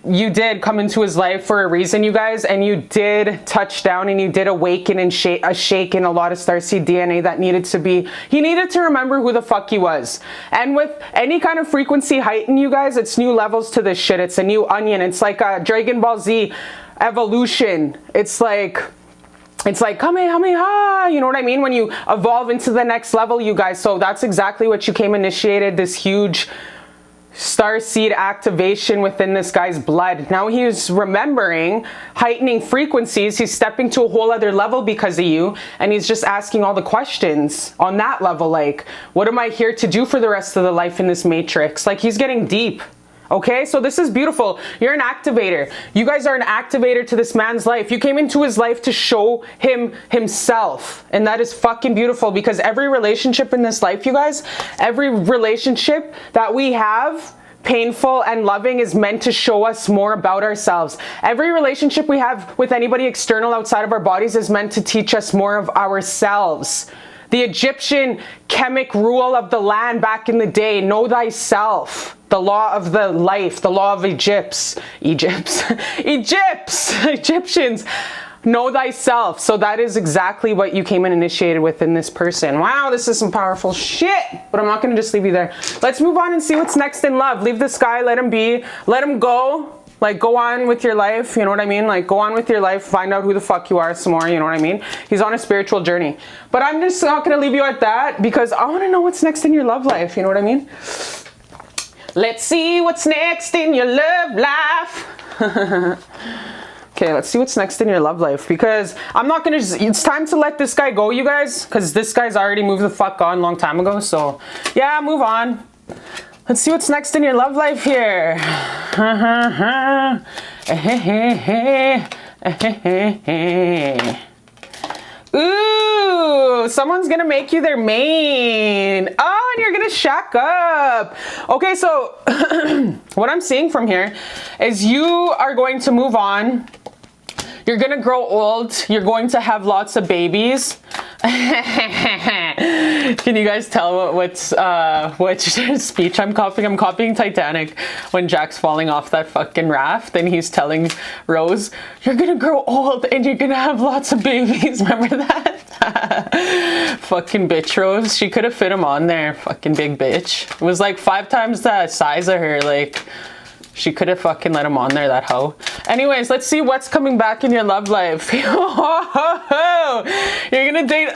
come into his life for a reason, you guys, and you did touch down and you did awaken and shake in a lot of starseed DNA that he needed to remember who the fuck he was. And with any kind of frequency heighten, you guys, it's new levels to this shit. It's a new onion. It's like a Dragon Ball Z evolution. It's like Kamehameha, you know what I mean? When you evolve into the next level, you guys. So that's exactly what you came initiated, this huge starseed activation within this guy's blood. Now he's remembering heightening frequencies. He's stepping to a whole other level because of you, and he's just asking all the questions on that level, like, what am I here to do for the rest of the life in this matrix? Like, he's getting deep. Okay, so this is beautiful. You're an activator. You guys are an activator to this man's life. You came into his life to show him himself. And that is fucking beautiful, because every relationship in this life, you guys, every relationship that we have, painful and loving, is meant to show us more about ourselves. Every relationship we have with anybody external outside of our bodies is meant to teach us more of ourselves. The Egyptian chemic rule of the land back in the day, know thyself. The law of the life, the law of Egyptians, know thyself. So that is exactly what you came and initiated within this person. Wow, this is some powerful shit, but I'm not going to just leave you there. Let's move on and see what's next in love. Leave this guy, let him be, let him go. Like, go on with your life, you know what I mean? Like, go on with your life, find out who the fuck you are some more, you know what I mean? He's on a spiritual journey. But I'm just not going to leave you at that, because I want to know what's next in your love life, you know what I mean? Let's see what's next in your love life. Okay, let's see what's next in your love life, because I'm not going to, it's time to let this guy go, you guys, because this guy's already moved the fuck on a long time ago. So, yeah, move on. Let's see what's next in your love life here. Ooh, someone's gonna make you their main. Oh, and you're gonna shack up. Okay, so what I'm seeing from here is you are going to move on. You're gonna grow old. You're going to have lots of babies. Can you guys tell which speech I'm copying? I'm copying Titanic when Jack's falling off that fucking raft and he's telling Rose, you're gonna grow old and you're gonna have lots of babies. Remember that? Fucking bitch Rose. She could have fit him on there. Fucking big bitch. It was like 5 times the size of her. Like, she could have fucking let him on there, that hoe. Anyways, let's see what's coming back in your love life. You're gonna date,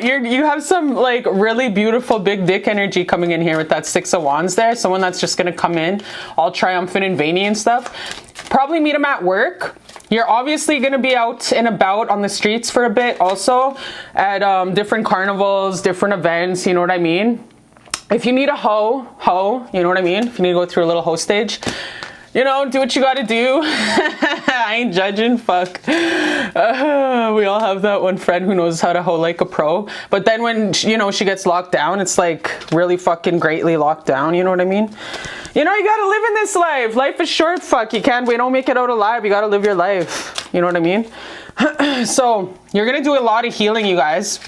you have some like really beautiful big dick energy coming in here with that 6 of Wands there. Someone that's just gonna come in all triumphant and veiny and stuff. Probably meet him at work. You're obviously gonna be out and about on the streets for a bit also, at different carnivals, different events, you know what I mean? If you need a hoe, you know what I mean? If you need to go through a little hoe stage, you know, do what you gotta do. I ain't judging, fuck. We all have that one friend who knows how to hoe like a pro. But then when, you know, she gets locked down, it's like really fucking greatly locked down, you know what I mean? You know, you gotta live in this life. Life is short, fuck. We don't make it out alive. You gotta live your life. You know what I mean? So, you're gonna do a lot of healing, you guys.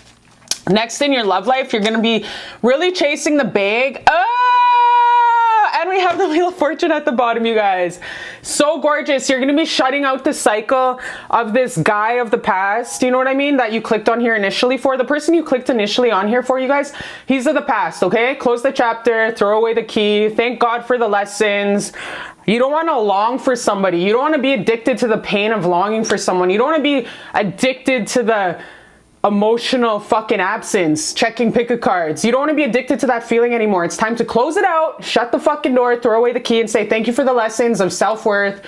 Next in your love life, you're gonna be really chasing the bag. And we have the Wheel of Fortune at the bottom, you guys. So gorgeous. You're gonna be shutting out the cycle of this guy of the past, you know what I mean, that you clicked on here initially for. The person you clicked initially on here for, you guys, he's of the past, okay? Close the chapter, throw away the key, thank God for the lessons. You don't want to long for somebody. You don't want to be addicted to the pain of longing for someone. You don't want to be addicted to the emotional fucking absence, checking pick of cards. You don't want to be addicted to that feeling anymore. It's time to close it out, shut the fucking door, throw away the key, and say thank you for the lessons of self-worth,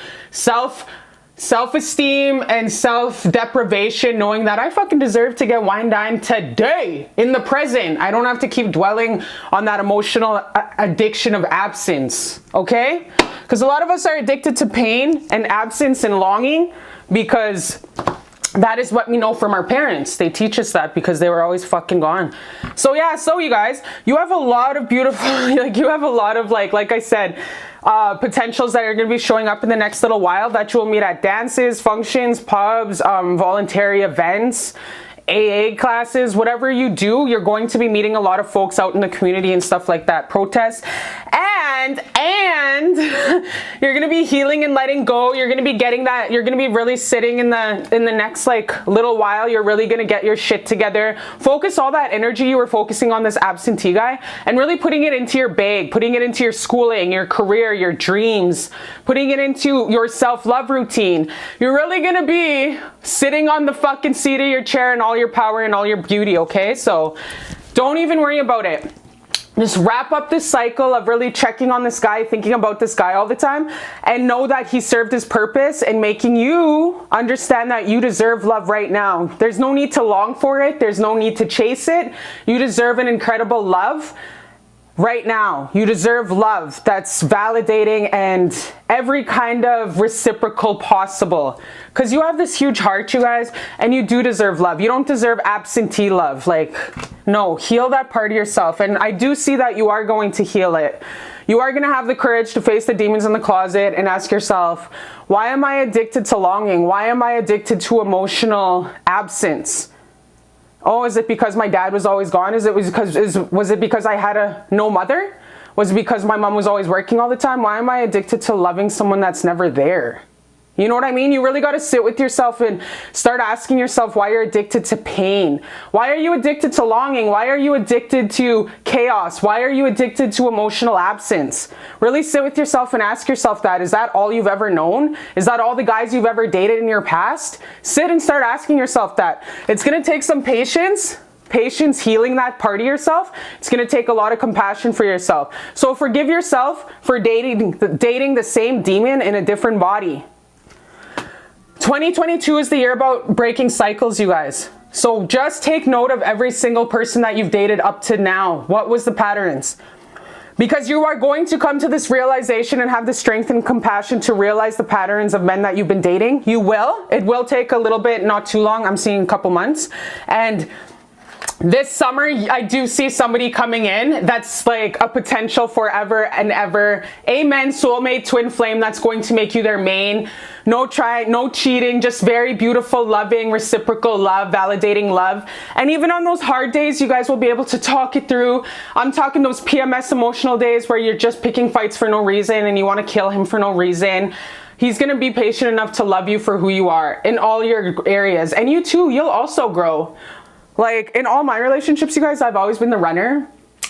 self-esteem, and self-deprivation, knowing that I fucking deserve to get wine dined today, in the present. I don't have to keep dwelling on that emotional addiction of absence, okay? Because a lot of us are addicted to pain and absence and longing because that is what we know from our parents. They teach us that because they were always fucking gone. So yeah, so you guys, you have a lot of beautiful, like you have a lot of like I said, potentials that are going to be showing up in the next little while that you will meet at dances, functions, pubs, voluntary events, AA classes, whatever you do, you're going to be meeting a lot of folks out in the community and stuff like that, protests, and you're going to be healing and letting go. You're going to be getting that, you're going to be really sitting in the next like little while. You're really going to get your shit together. Focus all that energy you were focusing on this absentee guy and really putting it into your bag, putting it into your schooling, your career, your dreams, putting it into your self-love routine. You're really going to be sitting on the fucking seat of your chair and all your power and all your beauty, okay? So don't even worry about it. Just wrap up this cycle of really checking on this guy, thinking about this guy all the time, and know that he served his purpose in making you understand that you deserve love right now. There's no need to long for it. There's no need to chase it. You deserve an incredible love right now. You deserve love that's validating and every kind of reciprocal possible. Because you have this huge heart, you guys, and you do deserve love. You don't deserve absentee love. Like, no, heal that part of yourself. And I do see that you are going to heal it. You are going to have the courage to face the demons in the closet and ask yourself, why am I addicted to longing? Why am I addicted to emotional absence? Oh, is it because my dad was always gone? Was it because I had no mother? Was it because my mom was always working all the time? Why am I addicted to loving someone that's never there? You know what I mean? You really got to sit with yourself and start asking yourself why you're addicted to pain. Why are you addicted to longing? Why are you addicted to chaos? Why are you addicted to emotional absence? Really sit with yourself and ask yourself that. Is that all you've ever known? Is that all the guys you've ever dated in your past? Sit and start asking yourself that. It's going to take some patience healing that part of yourself. It's going to take a lot of compassion for yourself. So forgive yourself for dating the same demon in a different body. 2022 is the year about breaking cycles, you guys. So just take note of every single person that you've dated up to now. What was the patterns? Because you are going to come to this realization and have the strength and compassion to realize the patterns of men that you've been dating. You will. It will take a little bit, not too long. I'm seeing a couple months. And this summer, I do see somebody coming in that's like a potential forever and ever. Amen, soulmate, twin flame, that's going to make you their main. No cheating, just very beautiful, loving, reciprocal love, validating love. And even on those hard days, you guys will be able to talk it through. I'm talking those PMS emotional days where you're just picking fights for no reason and you want to kill him for no reason. He's going to be patient enough to love you for who you are in all your areas. And you too, you'll also grow. Like in all my relationships, you guys, I've always been the runner.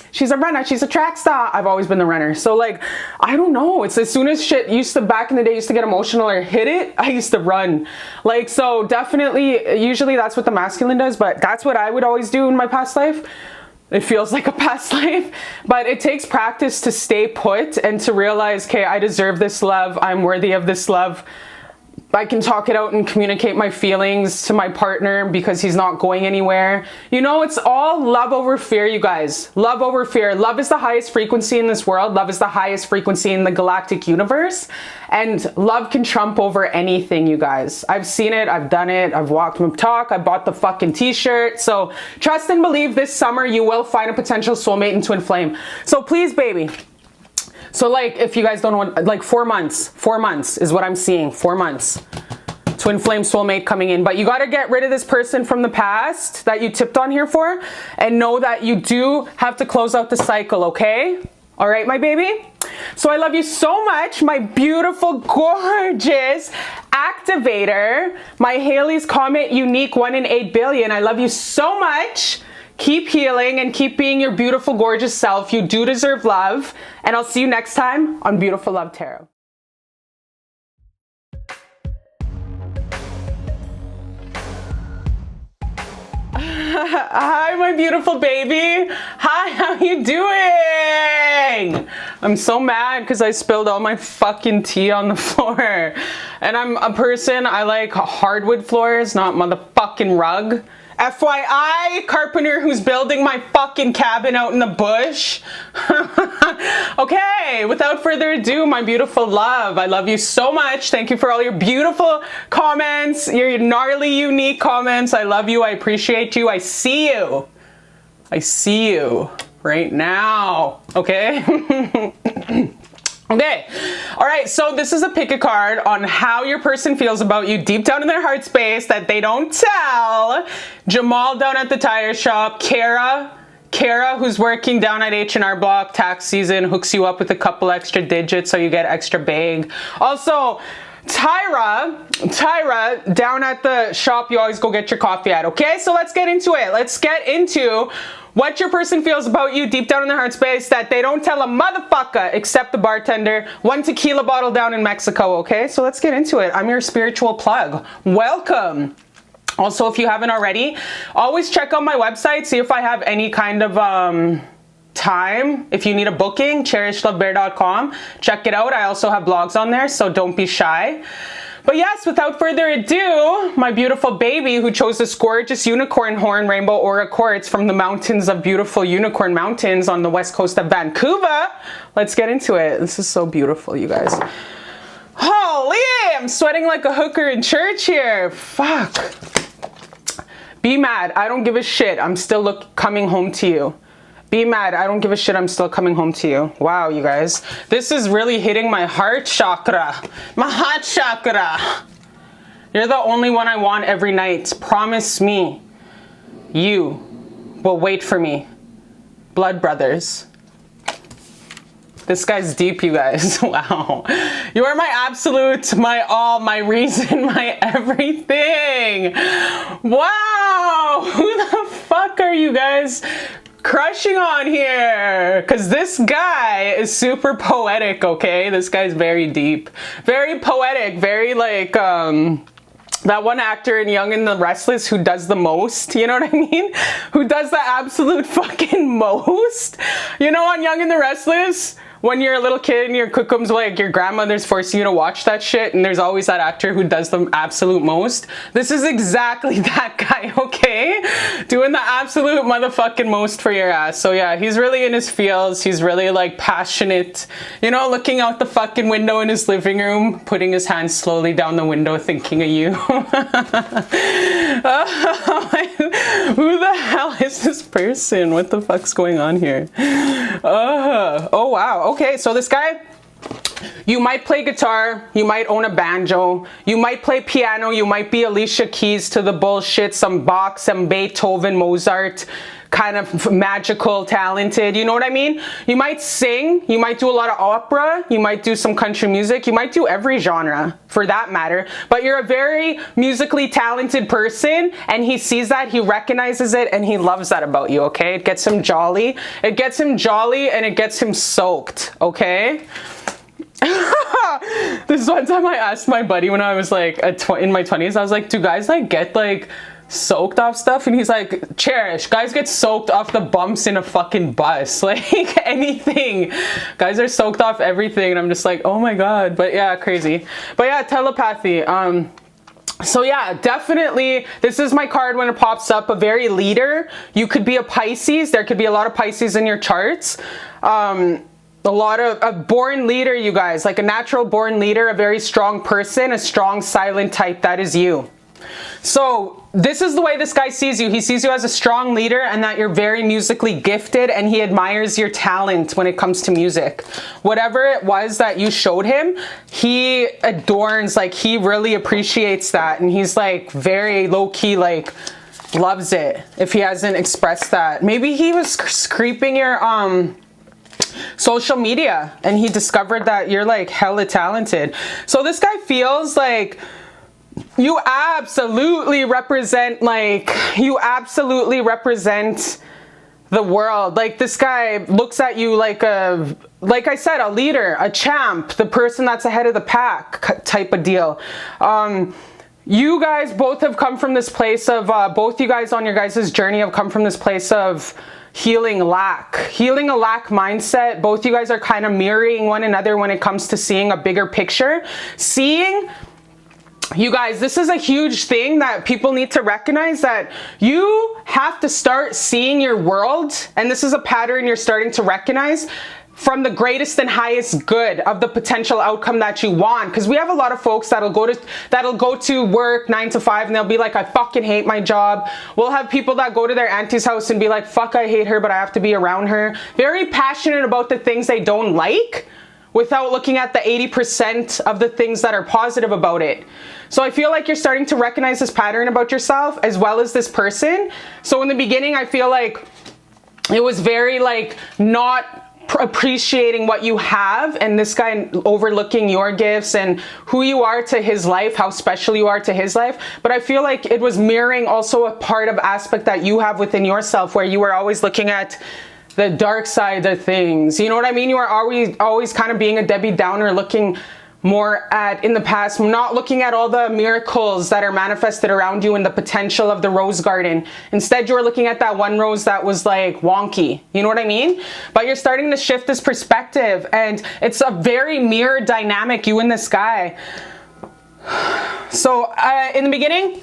She's a runner. She's a track star. I've always been the runner. So like, I don't know. It's as soon as shit back in the day used to get emotional or hit it, I used to run. Like, so definitely, usually that's what the masculine does, but that's what I would always do in my past life. It feels like a past life, but it takes practice to stay put and to realize, okay, I deserve this love. I'm worthy of this love. I can talk it out and communicate my feelings to my partner because he's not going anywhere. You know, it's all love over fear, you guys. Love over fear. Love is the highest frequency in this world. Love is the highest frequency in the galactic universe. And love can trump over anything, you guys. I've seen it. I've done it. I've walked my talk. I bought the fucking t-shirt. So trust and believe this summer you will find a potential soulmate and twin flame. So please, baby. So like, if you guys don't know, like 4 months is what I'm seeing. 4 months. Twin flame soulmate coming in. But you got to get rid of this person from the past that you tipped on here for. And know that you do have to close out the cycle, okay? All right, my baby? So I love you so much, my beautiful, gorgeous activator. My Halley's Comet unique 1 in 8 billion. I love you so much. Keep healing and keep being your beautiful, gorgeous self. You do deserve love. And I'll see you next time on Beautiful Love Tarot. Hi, my beautiful baby. Hi, how you doing? I'm so mad because I spilled all my fucking tea on the floor. And I'm a person, I like hardwood floors, not motherfucking rug. FYI, carpenter who's building my fucking cabin out in the bush. Okay, without further ado, my beautiful love, I love you so much. Thank you for all your beautiful comments, your gnarly, unique comments. I love you. I appreciate you. I see you. I see you right now. Okay? Okay, all right, so this is a pick a card on how your person feels about you deep down in their heart space that they don't tell. Jamal down at the tire shop, Kara, who's working down at H&R Block, tax season, hooks you up with a couple extra digits so you get extra big. Also, Tyra, down at the shop you always go get your coffee at, okay? So let's get into it. Let's get into what your person feels about you deep down in their heart space that they don't tell a motherfucker except the bartender. 1 tequila bottle down in Mexico, okay? So let's get into it. I'm your spiritual plug. Welcome. Also, if you haven't already, always check out my website, see if I have any kind of time. If you need a booking, cherishlbear.com. Check it out. I also have blogs on there, so don't be shy. But yes, without further ado, my beautiful baby who chose this gorgeous unicorn horn rainbow aura quartz from the mountains of beautiful Unicorn Mountains on the west coast of Vancouver. Let's get into it. This is so beautiful, you guys. Holy, I'm sweating like a hooker in church here. Fuck. Be mad. I don't give a shit. I'm still coming home to you. Be mad. I don't give a shit. I'm still coming home to you. Wow, you guys. This is really hitting my heart chakra. My heart chakra. You're the only one I want every night. Promise me. You will wait for me. Blood brothers. This guy's deep, you guys. Wow. You are my absolute, my all, my reason, my everything. Wow. Who the fuck are you guys crushing on here? Because this guy is super poetic, okay? This guy's very deep, very poetic, very like that one actor in Young and the Restless who does the most, you know what I mean? Who does the absolute fucking most. You know, on Young and the Restless, when you're a little kid and your cookum's like your grandmother's forcing you to watch that shit, and there's always that actor who does the absolute most. This is exactly that guy, okay? Doing the absolute motherfucking most for your ass. So yeah, he's really in his feels. He's really like passionate, you know, looking out the fucking window in his living room, putting his hands slowly down the window, thinking of you. Who the hell is this person? What the fuck's going on here? Oh wow. Okay, so this guy, you might play guitar, you might own a banjo, you might play piano, you might be Alicia Keys to the bullshit, some Bach, some Beethoven, Mozart, kind of magical, talented, you know what I mean? You might sing, you might do a lot of opera, you might do some country music, you might do every genre for that matter, but you're a very musically talented person, and he sees that, he recognizes it, and he loves that about you, okay? It gets him jolly, and it gets him soaked, okay? This one time I asked my buddy when I was like in my 20s, I was like, do guys like get like soaked off stuff? And he's like, Cherish, guys get soaked off the bumps in a fucking bus, like anything. Guys are soaked off everything, and I'm just like, oh my god. But yeah, crazy. But yeah, telepathy. So yeah, definitely, this is my card when it pops up, a very leader. You could be a Pisces. There could be a lot of Pisces in your charts. A lot of a born leader, you guys, like a natural born leader, a very strong person, a strong silent type. That is you. So this is the way this guy sees you. He sees you as a strong leader, and that you're very musically gifted, and he admires your talent when it comes to music. Whatever it was that you showed him, he adorns, like he really appreciates that, and he's like very low-key, like loves it if he hasn't expressed that. Maybe he was creeping your social media, and he discovered that you're like hella talented. So this guy feels like you absolutely represent, the world. Like this guy looks at you like I said, a leader, a champ, the person that's ahead of the pack type of deal. you guys both have come from this place of, both you guys on your guys' journey have come from this place of healing a lack mindset. Both you guys are kind of mirroring one another when it comes to seeing a bigger picture. You guys, this is a huge thing that people need to recognize, that you have to start seeing your world, and this is a pattern you're starting to recognize, from the greatest and highest good of the potential outcome that you want. Because we have a lot of folks that'll go to work 9 to 5 and they'll be like, I fucking hate my job. We'll have people that go to their auntie's house and be like, fuck, I hate her, but I have to be around her. Very passionate about the things they don't like, without looking at the 80% of the things that are positive about it. So I feel like you're starting to recognize this pattern about yourself as well as this person. So in the beginning, I feel like it was very like not appreciating what you have, and this guy overlooking your gifts and who you are to his life, how special you are to his life. But I feel like it was mirroring also a part of aspect that you have within yourself, where you were always looking at the dark side of things. You know what I mean? You are always kind of being a Debbie Downer, looking more at, in the past, not looking at all the miracles that are manifested around you and the potential of the rose garden. Instead, you were looking at that one rose that was like wonky. You know what I mean? But you're starting to shift this perspective, and it's a very mirror dynamic, you and this guy. So in the beginning,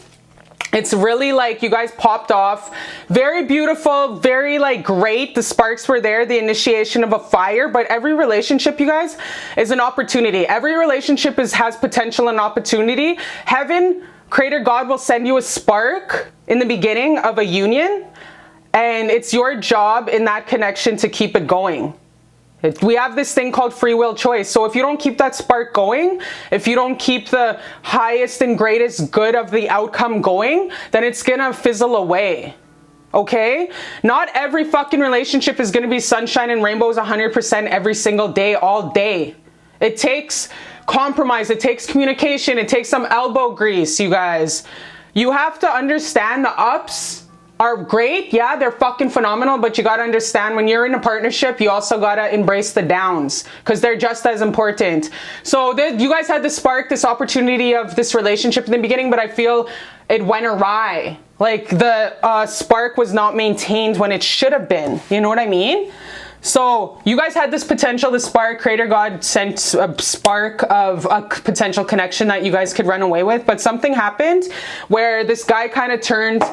it's really like you guys popped off. Very beautiful, very like great. The sparks were there, the initiation of a fire. But every relationship, you guys, is an opportunity. Every relationship has potential and opportunity. Heaven, Creator God, will send you a spark in the beginning of a union. And it's your job in that connection to keep it going. We have this thing called free will choice. So if you don't keep that spark going, if you don't keep the highest and greatest good of the outcome going, then it's gonna fizzle away. Okay? Not every fucking relationship is gonna be sunshine and rainbows 100% every single day, all day. It takes compromise, it takes communication, it takes some elbow grease, you guys. You have to understand the ups are great. Yeah, they're fucking phenomenal, but you gotta understand, when you're in a partnership, you also gotta embrace the downs, because they're just as important. So you guys had this spark, this opportunity of this relationship in the beginning, but I feel it went awry. Like the spark was not maintained when it should have been. You know what I mean? So you guys had this potential, this spark. Creator God sent a spark of a potential connection that you guys could run away with, but something happened where this guy kind of turned,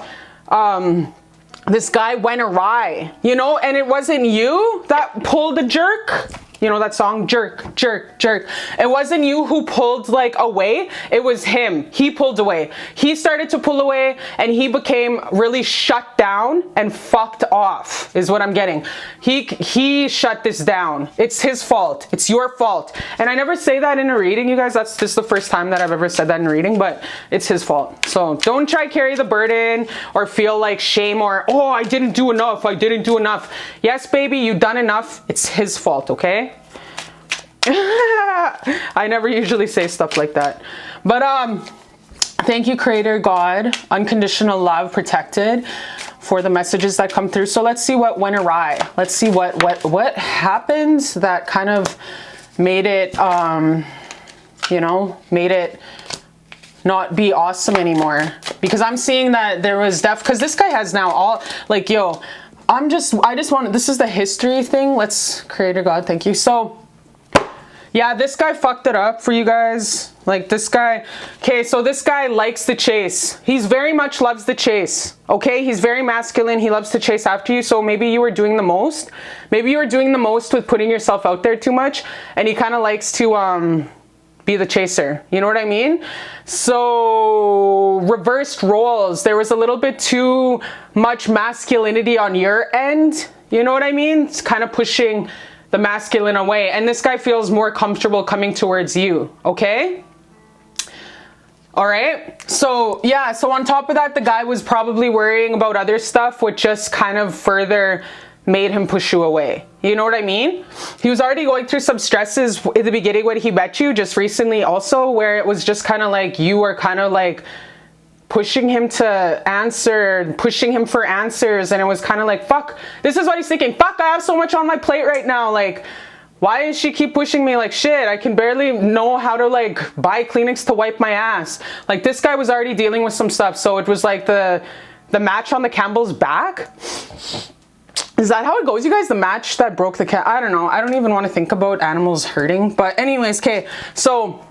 this guy went awry, you know, and it wasn't you that pulled the jerk. You know that song, jerk, jerk, jerk. It wasn't you who pulled like away. It was him. He pulled away. He started to pull away, and he became really shut down and fucked off, is what I'm getting. He shut this down. It's his fault. It's your fault. And I never say that in a reading, you guys. That's just the first time that I've ever said that in a reading, but it's his fault. So don't try to carry the burden or feel like shame or, oh, I didn't do enough. I didn't do enough. Yes, baby, you done enough. It's his fault, okay? I never usually say stuff like that, but thank you, Creator God, unconditional love, protected, for the messages that come through. So let's see what went awry. Let's see what happened that kind of made it you know, made it not be awesome anymore. Because I'm seeing that there was because this guy has now all like, yo, I just want, this is the history thing. Let's, Creator God, thank you. So yeah, this guy fucked it up for you guys. Like this guy, okay, so this guy likes the chase. He's very much loves the chase, okay? He's very masculine. He loves to chase after you. So maybe you were doing the most. Maybe you were doing the most with putting yourself out there too much. And he kind of likes to be the chaser. You know what I mean? So reversed roles. There was a little bit too much masculinity on your end. You know what I mean? It's kind of pushing the masculine away, and this guy feels more comfortable coming towards you, okay? All right, so yeah, so on top of that, the guy was probably worrying about other stuff, which just kind of further made him push you away. You know what I mean? He was already going through some stresses in the beginning when he met you, just recently also, where it was just kind of like you were kind of like pushing him to answer, pushing him for answers, and it was kind of like, fuck, this is what he's thinking, fuck, I have so much on my plate right now, like, Why does she keep pushing me like shit? I can barely know how to like buy Kleenex to wipe my ass. Like this guy was already dealing with some stuff. So it was like the match on the Campbell's back. Is that how it goes, you guys? The match that broke the cat? I don't know. I don't even want to think about animals hurting. But anyways, okay. So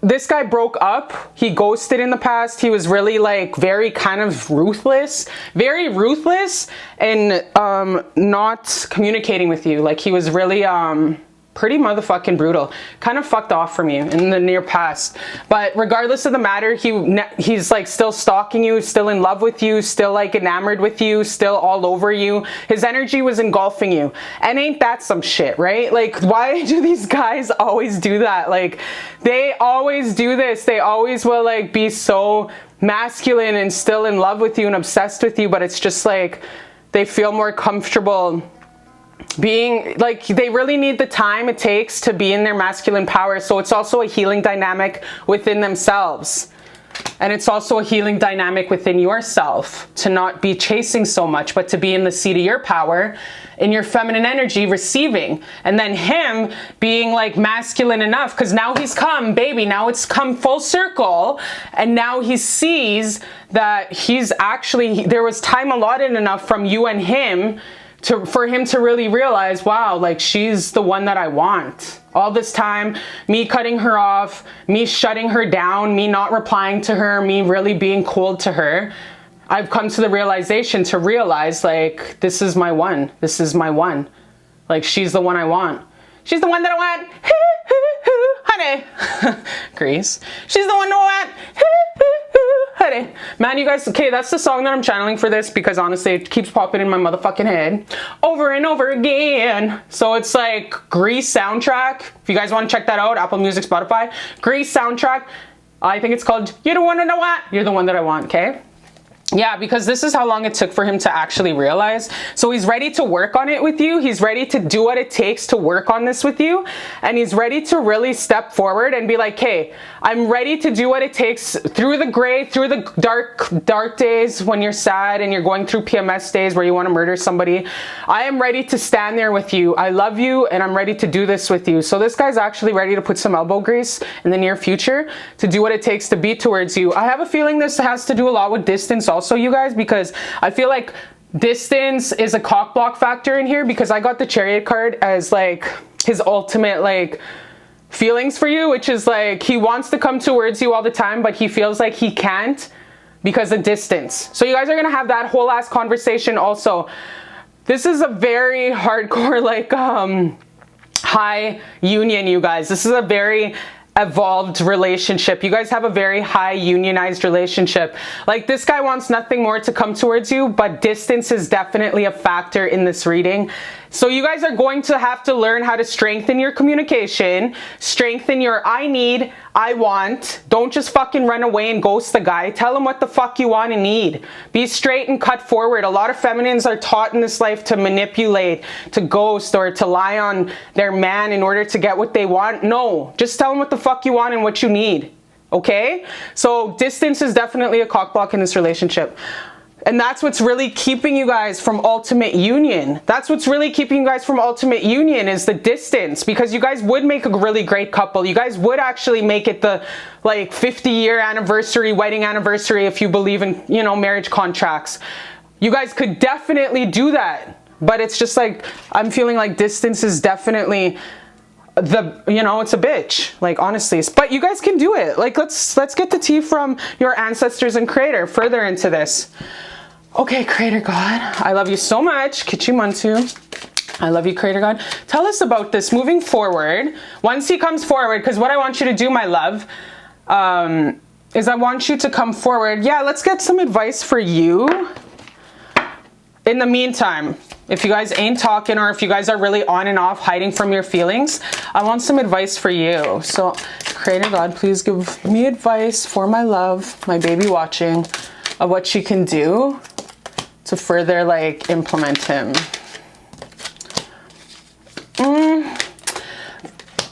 this guy broke up. He ghosted in the past. He was really like very kind of ruthless. Very ruthless and not communicating with you. Like he was really pretty motherfucking brutal. Kind of fucked off from you in the near past. But regardless of the matter, he's like still stalking you, still in love with you, still like enamored with you, still all over you. His energy was engulfing you. And ain't that some shit, right? Like, why do these guys always do that? Like, they always do this. They always will like be so masculine and still in love with you and obsessed with you, but it's just like they feel more comfortable being like, they really need the time it takes to be in their masculine power. So it's also a healing dynamic within themselves. And it's also a healing dynamic within yourself to not be chasing so much, but to be in the seat of your power, in your feminine energy, receiving. And then him being like masculine enough, because now he's come, baby, now it's come full circle. And now he sees that he's actually, there was time allotted enough from you and him for him to really realize, wow, like she's the one that I want. All this time, me cutting her off, me shutting her down, me not replying to her, me really being cold to her. I've come to the realization to realize like, this is my one. This is my one. Like she's the one I want. She's the one that I want. Honey. Grease. She's the one I want. Honey. Man, you guys, okay, that's the song that I'm channeling for this because honestly, it keeps popping in my motherfucking head over and over again. So it's like Grease soundtrack. If you guys want to check that out, Apple Music, Spotify. Grease soundtrack. I think it's called You're the One I Want. You're the one that I want, okay? Yeah, because this is how long it took for him to actually realize. So he's ready to work on it with you. He's ready to do what it takes to work on this with you. And he's ready to really step forward and be like, hey, I'm ready to do what it takes through the gray, through the dark days when you're sad and you're going through PMS days where you want to murder somebody. I am ready to stand there with you. I love you and I'm ready to do this with you. So this guy's actually ready to put some elbow grease in the near future to do what it takes to be towards you. I have a feeling this has to do a lot with distance also, you guys, because I feel like distance is a cock block factor in here because I got the Chariot card as like his ultimate like feelings for you, which is like he wants to come towards you all the time, but he feels like he can't because of distance. So you guys are gonna have that whole ass conversation also. This is a very hardcore like high union, you guys. This is a very evolved relationship. You guys have a very high unionized relationship. Like this guy wants nothing more to come towards you, but distance is definitely a factor in this reading. So you guys are going to have to learn how to strengthen your communication, strengthen your I need, I want. Don't just fucking run away and ghost the guy. Tell him what the fuck you want and need. Be straight and cut forward. A lot of feminines are taught in this life to manipulate, to ghost, or to lie on their man in order to get what they want. No, just tell him what the fuck you want and what you need. Okay? So distance is definitely a cock block in this relationship. And that's what's really keeping you guys from ultimate union. That's what's really keeping you guys from ultimate union is the distance, because you guys would make a really great couple. You guys would actually make it the like 50-year anniversary, wedding anniversary, if you believe in, you know, marriage contracts. You guys could definitely do that. But it's just like, I'm feeling like distance is definitely the, you know, it's a bitch, like honestly. But you guys can do it. Like let's get the tea from your ancestors and creator further into this. Okay, Creator God, I love you so much. Kichimantu. I love you, Creator God. Tell us about this moving forward. Once he comes forward, because what I want you to do, my love, is I want you to come forward. Yeah, let's get some advice for you. In the meantime, if you guys ain't talking or if you guys are really on and off hiding from your feelings, I want some advice for you. So, Creator God, please give me advice for my love, my baby watching, of what she can do to further like implement him.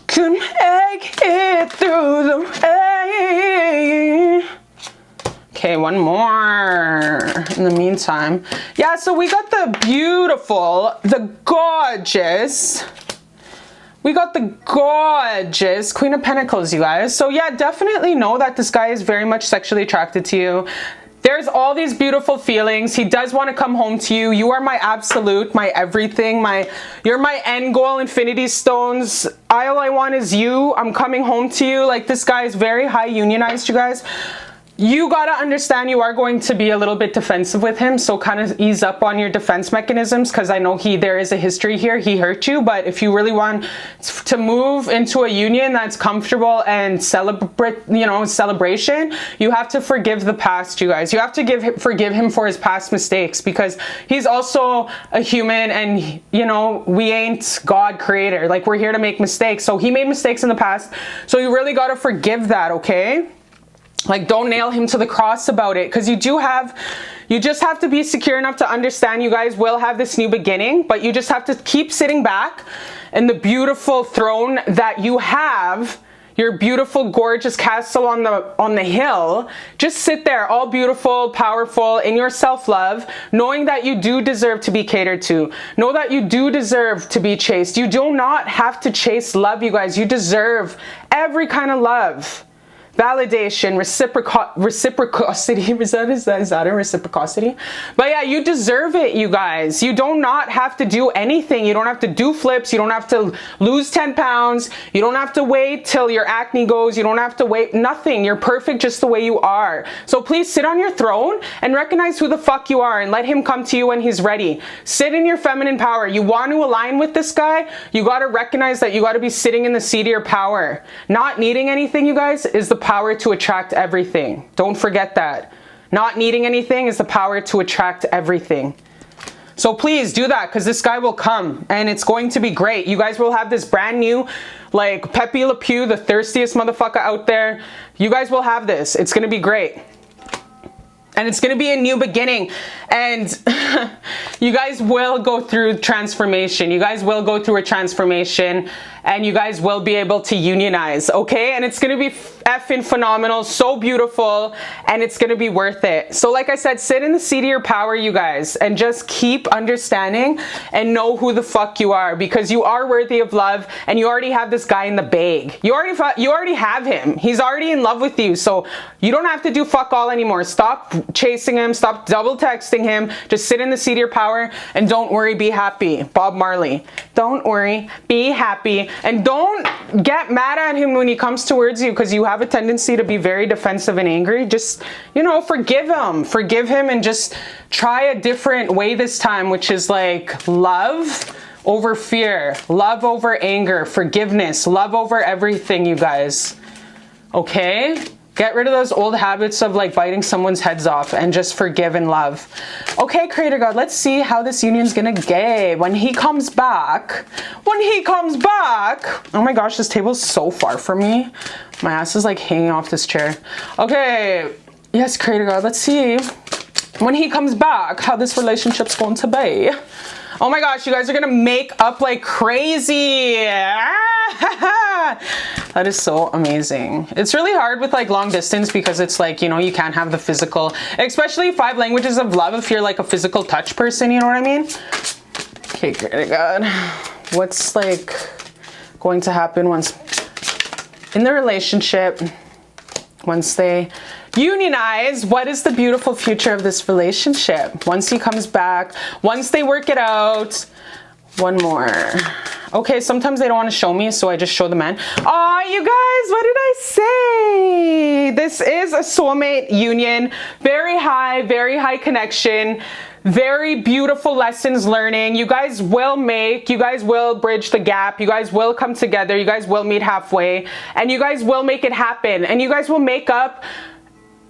Can make it through the rain. Okay, one more in the meantime. Yeah, so we got the beautiful, the gorgeous We got the gorgeous Queen of Pentacles, you guys. So yeah, definitely know that this guy is very much sexually attracted to you. There's all these beautiful feelings. He does want to come home to you. You are my absolute, my everything, you're my end goal, infinity stones. All I want is you. I'm coming home to you. Like, this guy is very high unionized, you guys. You gotta understand you are going to be a little bit defensive with him, so kind of ease up on your defense mechanisms, because I know there is a history here. He hurt you, but if you really want to move into a union that's comfortable and celebration, you have to forgive the past, you guys. You have to forgive him for his past mistakes, because he's also a human, and you know, we ain't God creator. Like, we're here to make mistakes. So he made mistakes in the past, so you really gotta forgive that, okay? Like, don't nail him to the cross about it, because you just have to be secure enough to understand you guys will have this new beginning, but you just have to keep sitting back in the beautiful throne that you have, your beautiful, gorgeous castle on the hill. Just sit there, all beautiful, powerful, in your self-love, knowing that you do deserve to be catered to. Know that you do deserve to be chased. You do not have to chase love, you guys. You deserve every kind of love. Validation, reciprocity. Is that a reciprocity? But yeah, you deserve it, you guys. You do not have to do anything. You don't have to do flips. You don't have to lose 10 pounds. You don't have to wait till your acne goes. You don't have to wait. Nothing. You're perfect just the way you are. So please sit on your throne and recognize who the fuck you are, and let him come to you when he's ready. Sit in your feminine power. You want to align with this guy, you got to recognize that you got to be sitting in the seat of your power. Not needing anything, you guys, is the power to attract everything. Don't forget that. Not needing anything is the power to attract everything. So please do that, because this guy will come and it's going to be great. You guys will have this brand new, like, Pepe Le Pew, the thirstiest motherfucker out there. You guys will have this. It's going to be great. And it's going to be a new beginning. And you guys will go through transformation. You guys will go through a transformation. And you guys will be able to unionize, okay? And it's going to be effing phenomenal, so beautiful, and it's going to be worth it. So like I said, sit in the seat of your power, you guys, and just keep understanding and know who the fuck you are, because you are worthy of love, and you already have this guy in the bag. You already have him. He's already in love with you, so you don't have to do fuck all anymore. Stop chasing him. Stop double texting him. Just sit in the seat of your power, and don't worry, be happy. Bob Marley. Don't worry, be happy. And don't get mad at him when he comes towards you, because you have a tendency to be very defensive and angry. Just, you know, forgive him and just try a different way this time, which is like love over fear, love over anger, forgiveness, love over everything, you guys. Okay? Get rid of those old habits of like biting someone's heads off, and just forgive and love. Okay, Creator God, let's see how this union's gonna go when he comes back. When he comes back. Oh my gosh, this table's so far from me. My ass is like hanging off this chair. Okay, yes, Creator God, let's see when he comes back how this relationship's going to be. Oh my gosh, you guys are gonna make up like crazy. That is so amazing. It's really hard with like long distance, because it's like, you know, you can't have the physical, especially 5 languages of love if you're like a physical touch person, you know what I mean? Okay, great God. What's like going to happen once in the relationship, once they unionize? What is the beautiful future of this relationship? Once he comes back, once they work it out. One more. Okay, sometimes they don't want to show me, so I just show the man. Oh, you guys, what did I say? This is a soulmate union. Very high connection. Very beautiful lessons learning. You guys will bridge the gap. You guys will come together. You guys will meet halfway. And you guys will make it happen. And you guys will make up.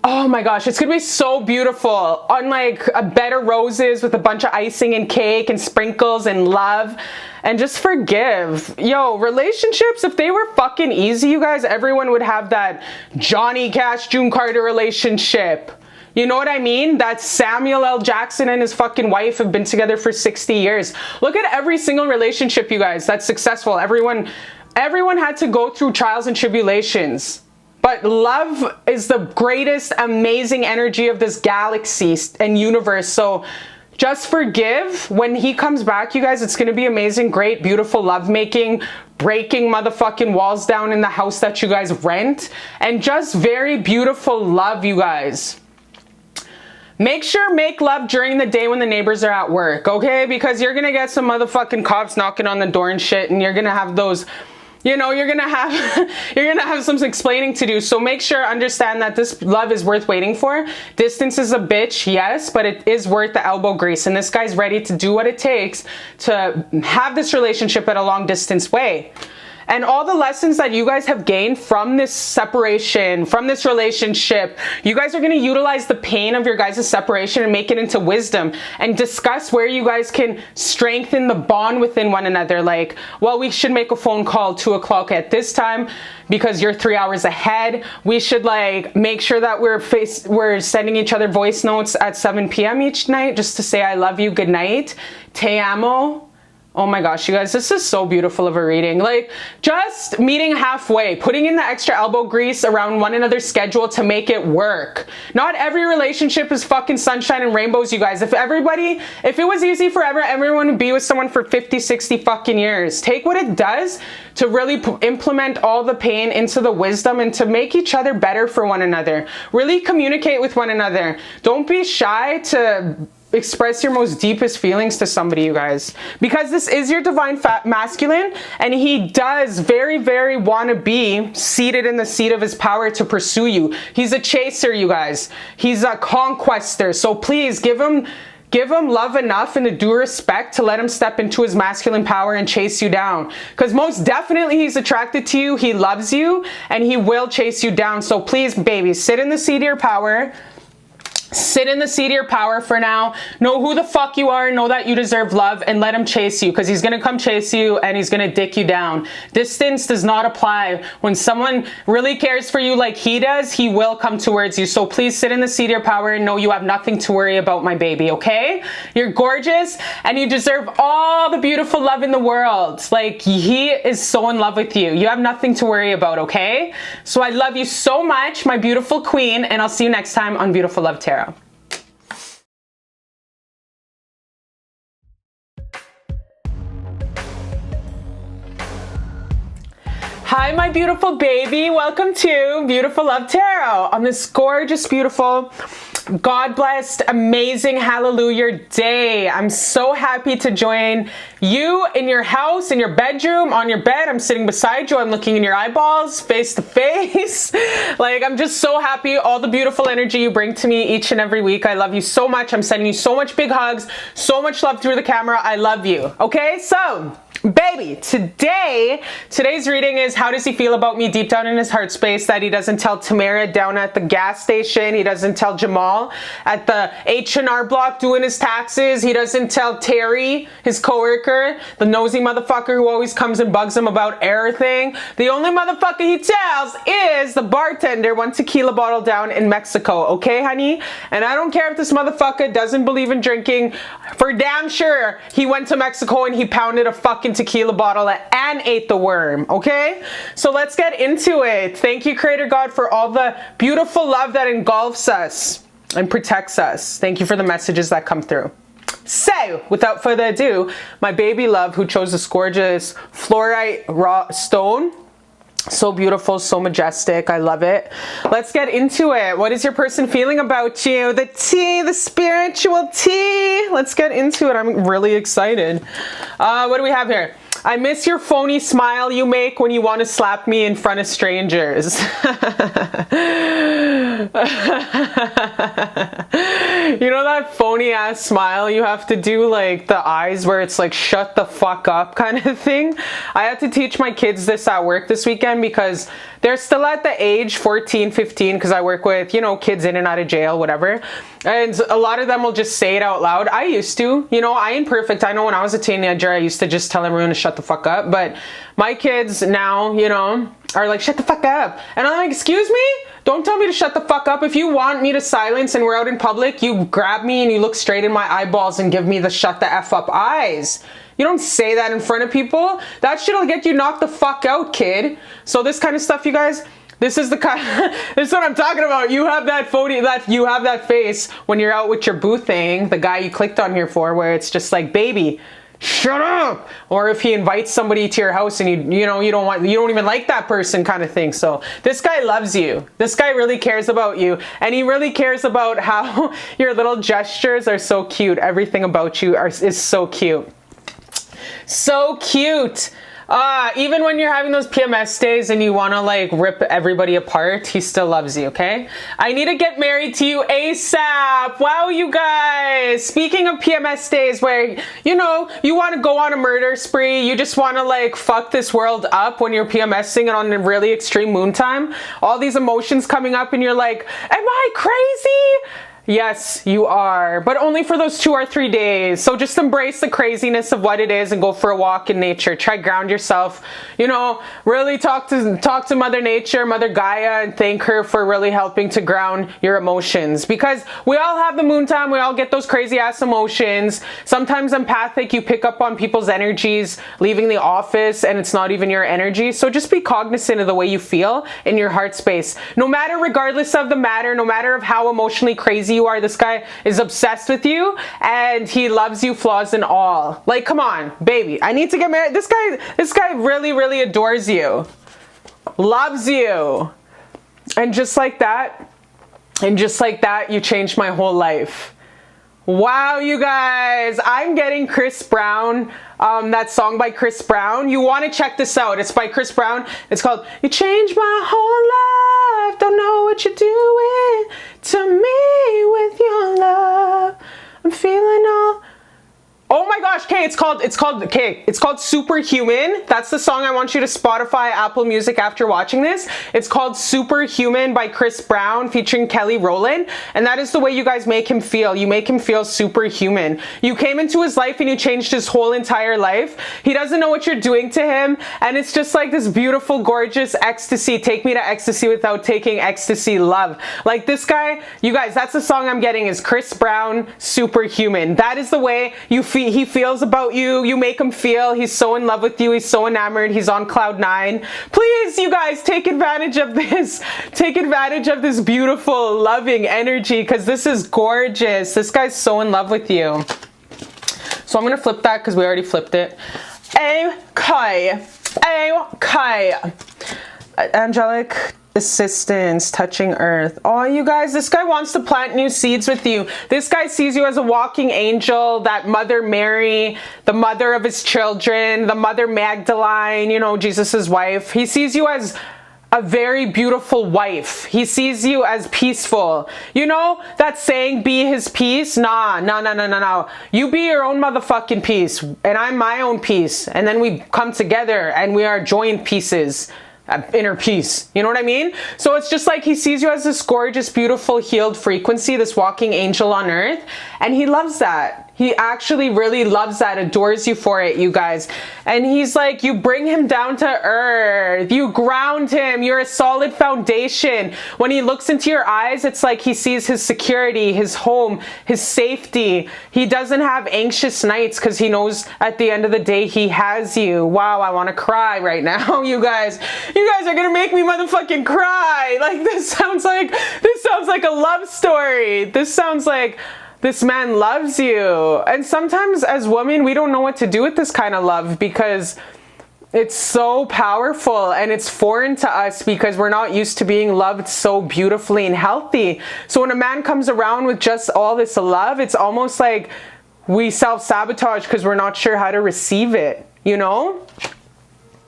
Oh my gosh, it's gonna be so beautiful on like a bed of roses with a bunch of icing and cake and sprinkles and love, and just forgive. Yo, relationships, if they were fucking easy, you guys, everyone would have that Johnny Cash, June Carter relationship. You know what I mean? That Samuel L. Jackson and his fucking wife have been together for 60 years. Look at every single relationship, you guys, that's successful. Everyone had to go through trials and tribulations. But love is the greatest, amazing energy of this galaxy and universe. So just forgive. When he comes back, you guys, it's gonna be amazing, great, beautiful lovemaking, breaking motherfucking walls down in the house that you guys rent, and just very beautiful love, you guys. Make sure make love during the day when the neighbors are at work, okay? Because you're gonna get some motherfucking cops knocking on the door and shit, and you're gonna have those, you know, you're gonna have some explaining to do. So make sure, understand that this love is worth waiting for. Distance is a bitch, yes, but it is worth the elbow grease. And this guy's ready to do what it takes to have this relationship at a long distance way. And all the lessons that you guys have gained from this separation, from this relationship, you guys are going to utilize the pain of your guys' separation and make it into wisdom, and discuss where you guys can strengthen the bond within one another. Like, well, we should make a phone call 2 o'clock at this time because you're 3 hours ahead. We should like make sure that we're sending each other voice notes at 7 p.m. each night just to say I love you, good night, te amo. Oh my gosh, you guys, this is so beautiful of a reading. Like, just meeting halfway, putting in the extra elbow grease around one another's schedule to make it work. Not every relationship is fucking sunshine and rainbows, you guys. If it was easy forever, everyone would be with someone for 50, 60 fucking years. Take what it does to really implement all the pain into the wisdom and to make each other better for one another. Really communicate with one another. Don't be shy to express your most deepest feelings to somebody, you guys, because this is your divine masculine, and he does very, very want to be seated in the seat of his power to pursue you. He's a chaser, you guys. He's a conquester. So please give him love enough and the due respect to let him step into his masculine power and chase you down, because most definitely he's attracted to you, he loves you, and he will chase you down. So please, baby, sit in the seat of your power. Sit in the seat of your power for now. Know who the fuck you are. Know that you deserve love, and let him chase you, because he's going to come chase you and he's going to dick you down. Distance does not apply. When someone really cares for you like he does, he will come towards you. So please sit in the seat of your power and know you have nothing to worry about, my baby, okay? You're gorgeous and you deserve all the beautiful love in the world. Like, he is so in love with you. You have nothing to worry about, okay? So I love you so much, my beautiful queen, and I'll see you next time on Beautiful Love Tarot. Hi, my beautiful baby. Welcome to Beautiful Love Tarot on this gorgeous, beautiful, God-blessed, amazing, hallelujah day. I'm so happy to join you in your house, in your bedroom, on your bed. I'm sitting beside you. I'm looking in your eyeballs, face to face. Like, I'm just so happy. All the beautiful energy you bring to me each and every week. I love you so much. I'm sending you so much big hugs, so much love through the camera. I love you. Okay, so baby, today's reading is, how does he feel about me deep down in his heart space that he doesn't tell Tamara down at the gas station? He doesn't tell Jamal at the H&R Block doing his taxes. He doesn't tell Terry, his coworker, the nosy motherfucker who always comes and bugs him about everything. The only motherfucker he tells is the bartender, 1 tequila bottle down in Mexico. Okay, honey? And I don't care if this motherfucker doesn't believe in drinking. For damn sure, he went to Mexico and he pounded a fucking tequila bottle and ate the worm. Okay, so let's get into it. Thank you, Creator God, for all the beautiful love that engulfs us and protects us. Thank you for the messages that come through. So without further ado, my baby love, who chose this gorgeous fluorite raw stone, so beautiful, so majestic, I love it. Let's get into it. What is your person feeling about you? The tea, the spiritual tea. Let's get into it. I'm really excited. What do we have here? I miss your phony smile you make when you want to slap me in front of strangers. You know that phony ass smile you have to do, like the eyes where it's like shut the fuck up kind of thing? I had to teach my kids this at work this weekend because they're still at the age 14, 15, because I work with, you know, kids in and out of jail, whatever. And a lot of them will just say it out loud. I used to, you know, I ain't perfect. I know when I was a teenager, I used to just tell everyone to shut the fuck up. But my kids now, you know, are like, shut the fuck up. And I'm like, excuse me? Don't tell me to shut the fuck up. If you want me to silence and we're out in public, you grab me and you look straight in my eyeballs and give me the shut the F up eyes. You don't say that in front of people. That shit'll get you knocked the fuck out, kid. So this kind of stuff, you guys, This is the kind. This is what I'm talking about. You have that photo, you have that face when you're out with your boo thing, the guy you clicked on here for, where it's just like, baby, shut up. Or if he invites somebody to your house and you don't even like that person, kind of thing. So this guy loves you. This guy really cares about you, and he really cares about how your little gestures are so cute. Everything about you is so cute. So cute. Even when you're having those PMS days and you want to like rip everybody apart, he still loves you, okay? I need to get married to you ASAP. Wow, you guys. Speaking of PMS days where, you know, you want to go on a murder spree, you just want to like fuck this world up when you're PMSing and on a really extreme moon time, all these emotions coming up and you're like, am I crazy? Yes, you are, but only for those 2 or 3 days. So just embrace the craziness of what it is and go for a walk in nature. Try ground yourself. You know, really talk to Mother Nature, Mother Gaia, and thank her for really helping to ground your emotions. Because we all have the moon time. We all get those crazy ass emotions. Sometimes empathic, you pick up on people's energies leaving the office and it's not even your energy. So just be cognizant of the way you feel in your heart space. No matter, regardless of the matter, no matter of how emotionally crazy you are, this guy is obsessed with you and he loves you, flaws and all. Like, come on, baby, I need to get married. This guy really, really adores you, loves you. And just like that, you changed my whole life. Wow, you guys, I'm getting Chris Brown, that song by Chris Brown. You want to check this out. It's by Chris Brown. It's called You Changed My Whole Life. Don't know what you're doing to me with your love. I'm feeling all... Oh my gosh, okay, it's called Superhuman. That's the song I want you to Spotify, Apple Music after watching this. It's called Superhuman by Chris Brown featuring Kelly Rowland. And that is the way you guys make him feel. You make him feel superhuman. You came into his life and you changed his whole entire life. He doesn't know what you're doing to him. And it's just like this beautiful, gorgeous ecstasy. Take me to ecstasy without taking ecstasy love. Like this guy, you guys, that's the song I'm getting is Chris Brown, Superhuman. That is the way you feel. He feels about you. You make him feel. He's so in love with you. He's so enamored. He's on cloud 9. Please, you guys, take advantage of this. Take advantage of this beautiful, loving energy because this is gorgeous. This guy's so in love with you. So I'm going to flip that because we already flipped it. Okay. Angelic assistance, touching earth. Oh, you guys, this guy wants to plant new seeds with you. This guy sees you as a walking angel, that Mother Mary, the mother of his children, the Mother Magdalene, you know, Jesus's wife. He sees you as a very beautiful wife. He sees you as peaceful. You know that saying, be his peace? Nah. You be your own motherfucking peace, and I'm my own peace. And then we come together and we are joined pieces. Inner peace. You know what I mean? So it's just like he sees you as this gorgeous, beautiful, healed frequency, this walking angel on earth. And he loves that. He actually really loves that, adores you for it, you guys. And he's like, you bring him down to earth. You ground him. You're a solid foundation. When he looks into your eyes, it's like he sees his security, his home, his safety. He doesn't have anxious nights because he knows at the end of the day he has you. Wow, I want to cry right now, you guys. You guys are going to make me motherfucking cry. Like this sounds like a love story. This sounds like this man loves you. And sometimes as women, we don't know what to do with this kind of love because it's so powerful and it's foreign to us because we're not used to being loved so beautifully and healthy. So when a man comes around with just all this love, it's almost like we self-sabotage because we're not sure how to receive it, you know?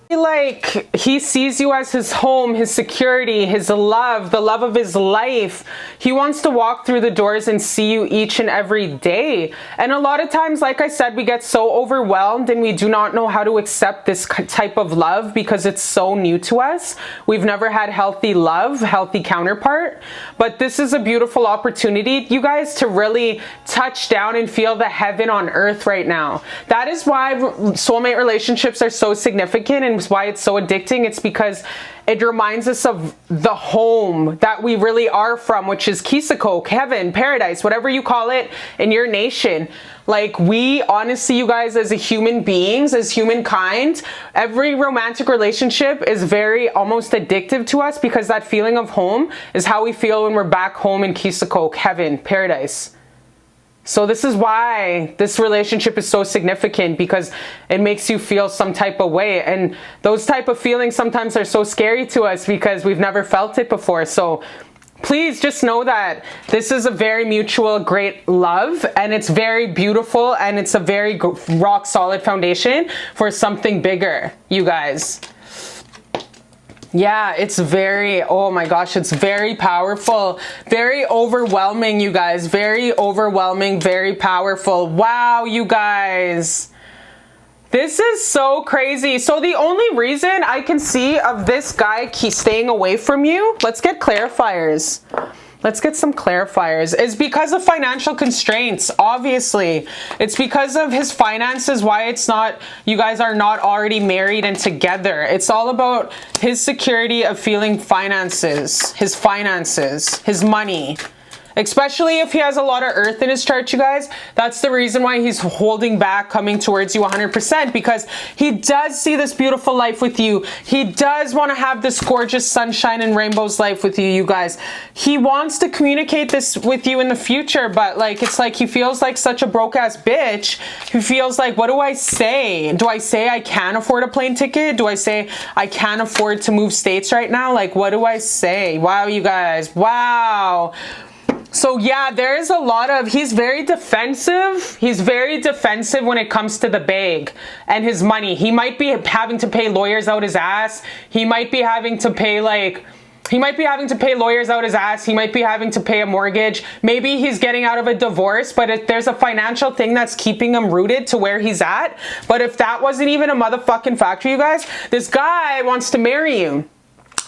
Like he sees you as his home, his security, his love, the love of his life. He wants to walk through the doors and see you each and every day. And a lot of times, like I said, we get so overwhelmed and we do not know how to accept this type of love because it's so new to us. We've never had healthy love, healthy counterpart. But this is a beautiful opportunity, you guys, to really touch down and feel the heaven on earth right now. That is why soulmate relationships are so significant and why it's so addicting. It's because it reminds us of the home that we really are from, which is Kisako, heaven, paradise, whatever you call it in your nation. Like, we honestly, you guys, as a human beings, as humankind, every romantic relationship is very almost addictive to us, because that feeling of home is how we feel when we're back home in Kisako, heaven, paradise. So this is why this relationship is so significant, because it makes you feel some type of way. And those type of feelings sometimes are so scary to us because we've never felt it before. So please just know that this is a very mutual, great love, and it's very beautiful, and it's a very rock solid foundation for something bigger, you guys. Yeah, it's very, oh my gosh, it's very powerful, very overwhelming, you guys, very overwhelming, very powerful. Wow, you guys. This is so crazy. So the only reason I can see of this guy staying away from you, let's get clarifiers. Let's get some clarifiers. Is because of financial constraints, obviously. It's because of his finances, why it's not, you guys are not already married and together. It's all about his security of feeling finances, his money. Especially if he has a lot of earth in his chart, you guys. That's the reason why he's holding back coming towards you 100%, because he does see this beautiful life with you. He does want to have this gorgeous sunshine and rainbows life with you, you guys. He wants to communicate this with you in the future, but like, it's like he feels like such a broke ass bitch who feels like, what do I say? Do I say I can't afford a plane ticket? Do I say I can't afford to move states right now? Like, what do I say? Wow, you guys. Wow. So yeah, there's a lot of, he's very defensive. He's very defensive when it comes to the bag and his money. He might be having to pay lawyers out his ass. He might be having to pay lawyers out his ass. He might be having to pay a mortgage. Maybe he's getting out of a divorce, but there's a financial thing that's keeping him rooted to where he's at. But if that wasn't even a motherfucking factor, you guys, this guy wants to marry you.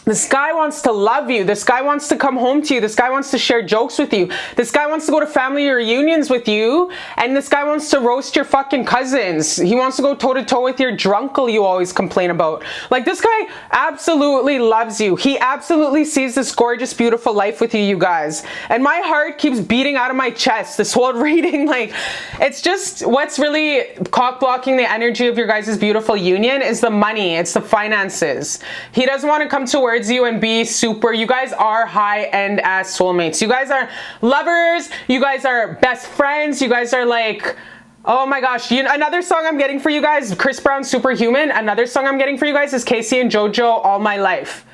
This guy wants to love you. This guy wants to come home to you. This guy wants to share jokes with you. This guy wants to go to family reunions with you. And this guy wants to roast your fucking cousins. He wants to go toe to toe with your drunkle you always complain about. Like, this guy absolutely loves you. He absolutely sees this gorgeous, beautiful life with you, you guys. And my heart keeps beating out of my chest this whole reading. Like, it's just what's really cock blocking the energy of your guys' beautiful union is the money. It's the finances. He doesn't want to come to you and be super. You guys are high-end ass soulmates. You guys are lovers. You guys are best friends. You guys are like, oh my gosh. Another song I'm getting for you guys, Chris Brown's Superhuman. Another song I'm getting for you guys is Casey and JoJo, All My Life.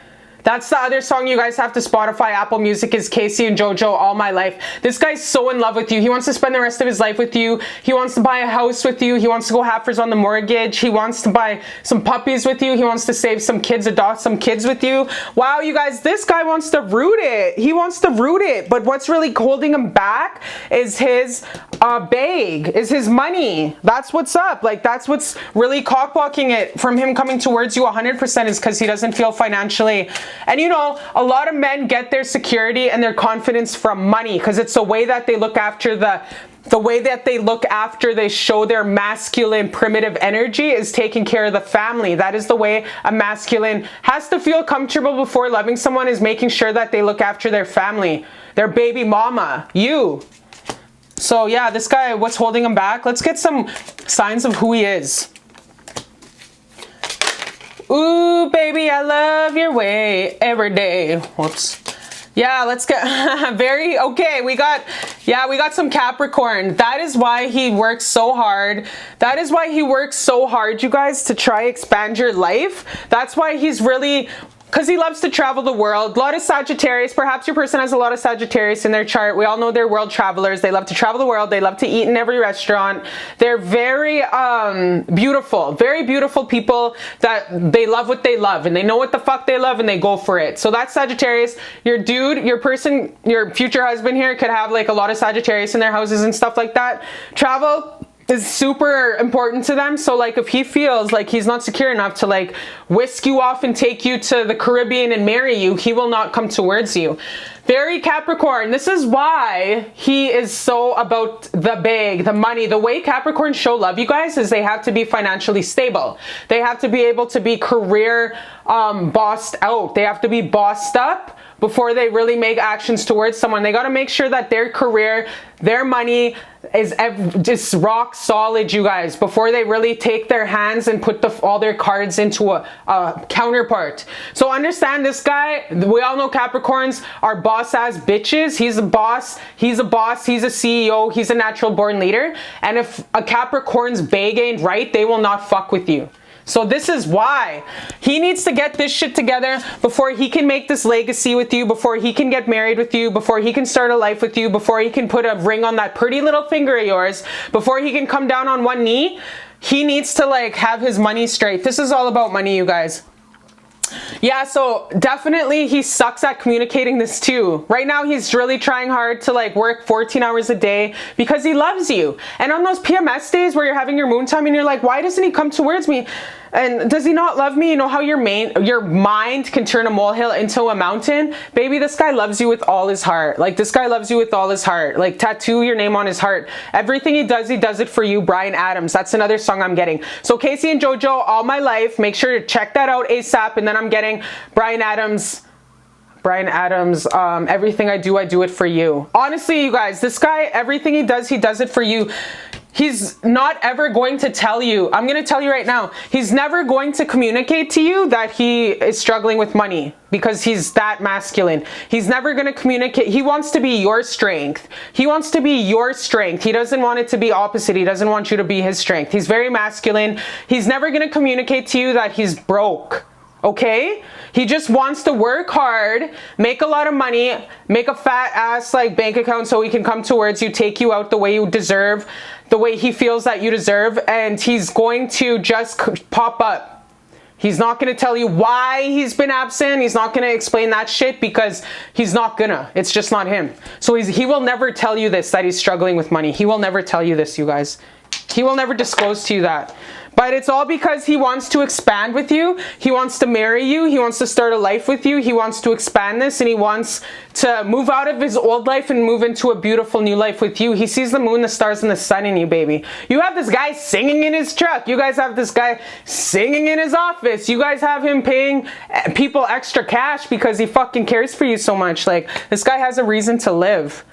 That's the other song you guys have to Spotify, Apple Music, is Casey and JoJo, All My Life. This guy's so in love with you. He wants to spend the rest of his life with you. He wants to buy a house with you. He wants to go halfers on the mortgage. He wants to buy some puppies with you. He wants to save some kids, adopt some kids with you. Wow, you guys, this guy wants to root it. He wants to root it. But what's really holding him back is his bag, is his money. That's what's up. Like, that's what's really cockblocking it from him coming towards you 100%, is because he doesn't feel financially. And you know, a lot of men get their security and their confidence from money, because it's the way that they look after they show their masculine primitive energy is taking care of the family. That is the way a masculine has to feel comfortable before loving someone, is making sure that they look after their family, their baby mama, you. So yeah, this guy, what's holding him back? Let's get some signs of who he is. Ooh, baby, I love your way every day. Whoops. Yeah, let's get okay. We got some Capricorn. That is why he works so hard. That is why he works so hard, you guys, to try expand your life. That's why he's really, because he loves to travel the world. A lot of Sagittarius. Perhaps your person has a lot of Sagittarius in their chart. We all know they're world travelers. They love to travel the world. They love to eat in every restaurant. They're very very beautiful people that they love what they love, and they know what the fuck they love, and they go for it. So that's Sagittarius. Your dude, your person, your future husband here could have like a lot of Sagittarius in their houses and stuff like that. Travel is super important to them. So like if he feels like he's not secure enough to like whisk you off and take you to the Caribbean and marry you, he will not come towards you. Very Capricorn. This is why he is so about the big, the money. The way Capricorns show love, you guys, is they have to be financially stable. They have to be able to be career bossed out. They have to be bossed up before they really make actions towards someone. They got to make sure that their career, their money is just rock solid, you guys, before they really take their hands and put all their cards into a counterpart. So understand, this guy, we all know Capricorns are boss ass bitches. He's a boss, he's a CEO, he's a natural born leader. And if a Capricorn's bag ain't right, they will not fuck with you. So this is why he needs to get this shit together before he can make this legacy with you, before he can get married with you, before he can start a life with you, before he can put a ring on that pretty little finger of yours, before he can come down on one knee. He needs to like have his money straight. This is all about money, you guys. Yeah, so definitely he sucks at communicating this too. Right now he's really trying hard to like work 14 hours a day because he loves you. And on those PMS days where you're having your moon time and you're like, why doesn't he come towards me? And does he not love me? You know how your mind can turn a molehill into a mountain? Baby, this guy loves you with all his heart. Like, this guy loves you with all his heart. Like, tattoo your name on his heart. Everything he does it for you. Bryan Adams. That's another song I'm getting. So Casey and JoJo, All My Life. Make sure to check that out ASAP. And then I'm getting Bryan Adams, Everything I Do It For You. Honestly, you guys, this guy, everything he does it for you. He's not ever going to tell you, I'm going to tell you right now, he's never going to communicate to you that he is struggling with money because he's that masculine. He's never going to communicate. He wants to be your strength. He wants to be your strength. He doesn't want it to be opposite. He doesn't want you to be his strength. He's very masculine. He's never going to communicate to you that he's broke. Okay? He just wants to work hard, make a lot of money, make a fat ass like bank account so he can come towards you, take you out the way you deserve, the way he feels that you deserve, and he's going to just pop up. He's not going to tell you why he's been absent. He's not going to explain that shit because he's not gonna. It's just not him. So he will never tell you this, that he's struggling with money. He will never tell you this, you guys. He will never disclose to you that. But it's all because he wants to expand with you. He wants to marry you. He wants to start a life with you. He wants to expand this, and he wants to move out of his old life and move into a beautiful new life with you. He sees the moon, the stars, and the sun in you, baby. You have this guy singing in his truck. You guys have this guy singing in his office. You guys have him paying people extra cash because he fucking cares for you so much. Like, this guy has a reason to live.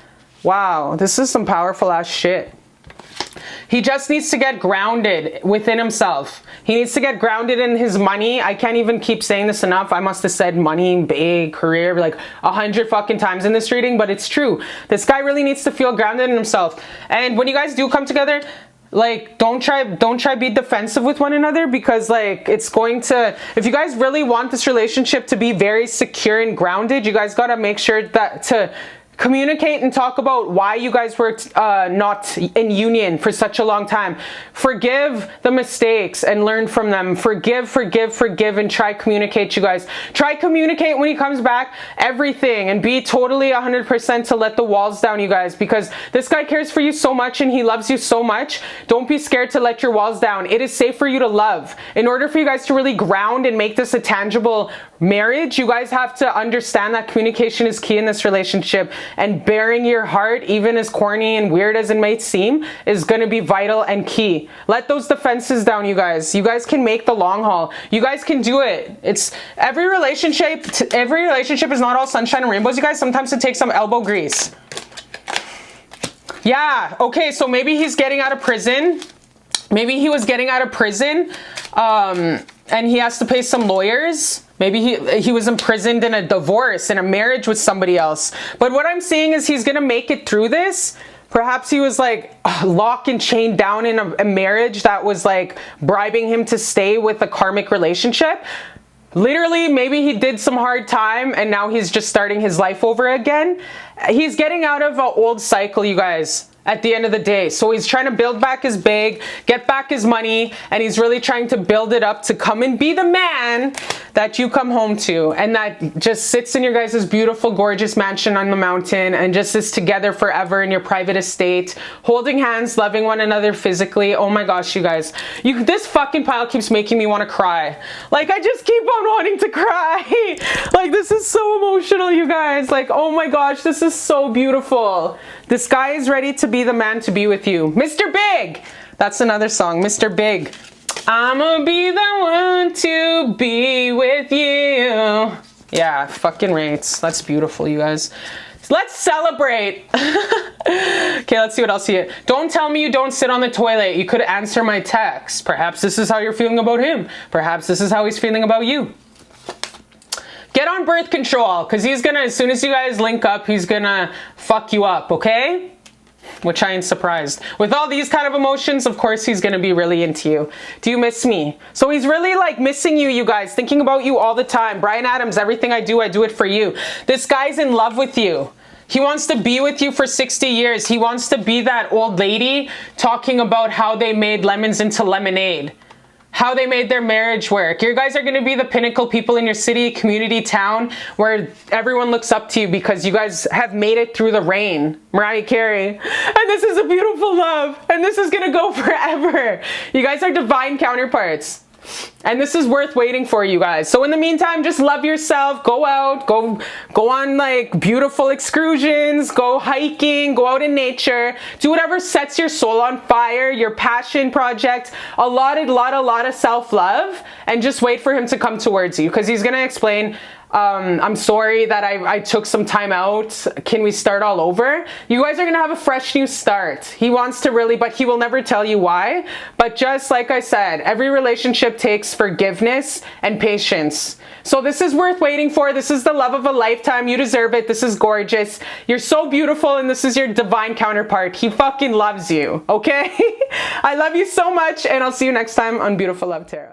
Wow, this is some powerful ass shit. He just needs to get grounded within himself. He needs to get grounded in his money. I can't even keep saying this enough. I must have said money, big, career, like 100 fucking times in this reading, but it's true. This guy really needs to feel grounded in himself. And when you guys do come together, like, don't try be defensive with one another, because like it's going to, if you guys really want this relationship to be very secure and grounded, you guys got to make sure that to communicate and talk about why you guys were not in union for such a long time. Forgive the mistakes and learn from them. Forgive, and try communicate, you guys. Try communicate when he comes back, everything, and be totally 100% to let the walls down, you guys, because this guy cares for you so much and he loves you so much. Don't be scared to let your walls down. It is safe for you to love. In order for you guys to really ground and make this a tangible marriage, you guys have to understand that communication is key in this relationship. And bearing your heart, even as corny and weird as it might seem, is going to be vital and key. Let those defenses down, you guys. You guys can make the long haul. You guys can do it. It's every relationship is not all sunshine and rainbows, you guys. Sometimes it takes some elbow grease. Yeah, okay, so maybe he's getting out of prison. Maybe he was getting out of prison and he has to pay some lawyers. Maybe he was imprisoned in a divorce, in a marriage with somebody else. But what I'm seeing is he's going to make it through this. Perhaps he was like locked and chained down in a marriage that was like bribing him to stay with a karmic relationship. Literally, maybe he did some hard time and now he's just starting his life over again. He's getting out of an old cycle, you guys, at the end of the day. So he's trying to build back his bag, get back his money, and he's really trying to build it up to come and be the man that you come home to and that just sits in your guys' beautiful, gorgeous mansion on the mountain and just is together forever in your private estate, holding hands, loving one another physically. Oh my gosh, you guys, this fucking pile keeps making me want to cry. Like, I just keep on wanting to cry. Like, this is so emotional, you guys. Like, oh my gosh, this is so beautiful. This guy is ready to be the man to be with you. Mr. Big. That's another song, Mr. Big. I'ma be the one to be with you. Yeah, fucking rates. That's beautiful, you guys. Let's celebrate. Okay, let's see what else you get. Don't tell me you don't sit on the toilet. You could answer my text. Perhaps this is how you're feeling about him. Perhaps this is how he's feeling about you. Get on birth control, because he's gonna, as soon as you guys link up, he's gonna fuck you up, okay? Which I ain't surprised. With all these kind of emotions, of course he's gonna be really into you. Do you miss me? So he's really like missing you, you guys, thinking about you all the time. Brian Adams, everything I do it for you. This guy's in love with you. He wants to be with you for 60 years. He wants to be that old lady talking about how they made lemons into lemonade. How they made their marriage work. You guys are going to be the pinnacle people in your city, community, town, where everyone looks up to you because you guys have made it through the rain. Mariah Carey. And this is a beautiful love. And this is going to go forever. You guys are divine counterparts. And this is worth waiting for, you guys. So in the meantime, just love yourself. Go out. Go on like beautiful excursions. Go hiking. Go out in nature. Do whatever sets your soul on fire. Your passion project. A lot of self-love. And just wait for him to come towards you. Because he's going to explain, I'm sorry that I took some time out. Can we start all over? You guys are going to have a fresh new start. He wants to really, but he will never tell you why. But just like I said, every relationship takes forgiveness and patience. So this is worth waiting for. This is the love of a lifetime. You deserve it. This is gorgeous. You're so beautiful, and this is your divine counterpart. He fucking loves you, okay? I love you so much, and I'll see you next time on Beautiful Love Tarot.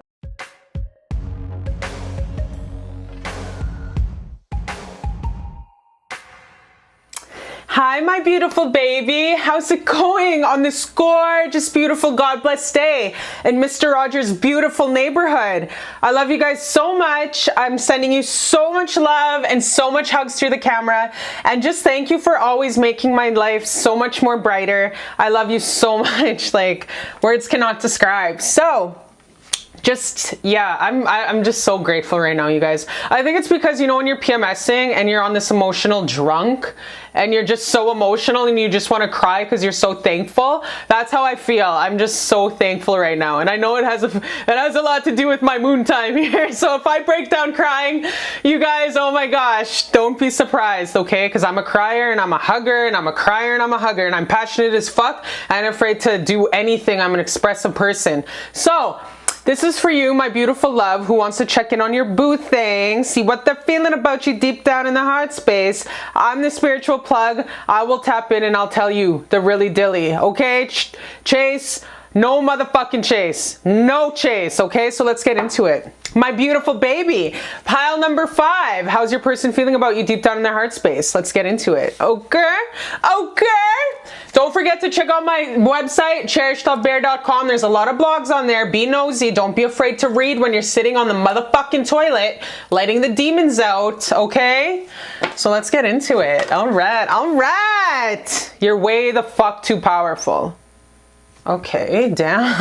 Hi, my beautiful baby. How's it going on this gorgeous, beautiful, God bless day in Mr. Rogers' beautiful neighborhood? I love you guys so much. I'm sending you so much love and so much hugs through the camera. And just thank you for always making my life so much more brighter. I love you so much. Like, words cannot describe. So, just, yeah, I'm just so grateful right now, you guys. I think it's because, you know, when you're PMSing and you're on this emotional drunk and you're just so emotional and you just want to cry because you're so thankful. That's how I feel. I'm just so thankful right now. And I know it has a lot to do with my moon time here. So if I break down crying, you guys, oh my gosh, don't be surprised, okay? Because I'm a crier and I'm a hugger and I'm a crier and I'm a hugger and I'm passionate as fuck. I'm afraid to do anything. I'm an expressive person. So, this is for you, my beautiful love, who wants to check in on your boo thing, see what they're feeling about you deep down in the heart space. I'm the spiritual plug. I will tap in and I'll tell you the really dilly, okay? Chase, no motherfucking chase. No chase, okay? So let's get into it. My beautiful baby, pile number 5. How's your person feeling about you deep down in their heart space? Let's get into it. Okay? Okay? Don't forget to check out my website, cherishlbear.com. There's a lot of blogs on there. Be nosy. Don't be afraid to read when you're sitting on the motherfucking toilet, letting the demons out, okay? So let's get into it. All right. All right. You're way the fuck too powerful. Okay, down.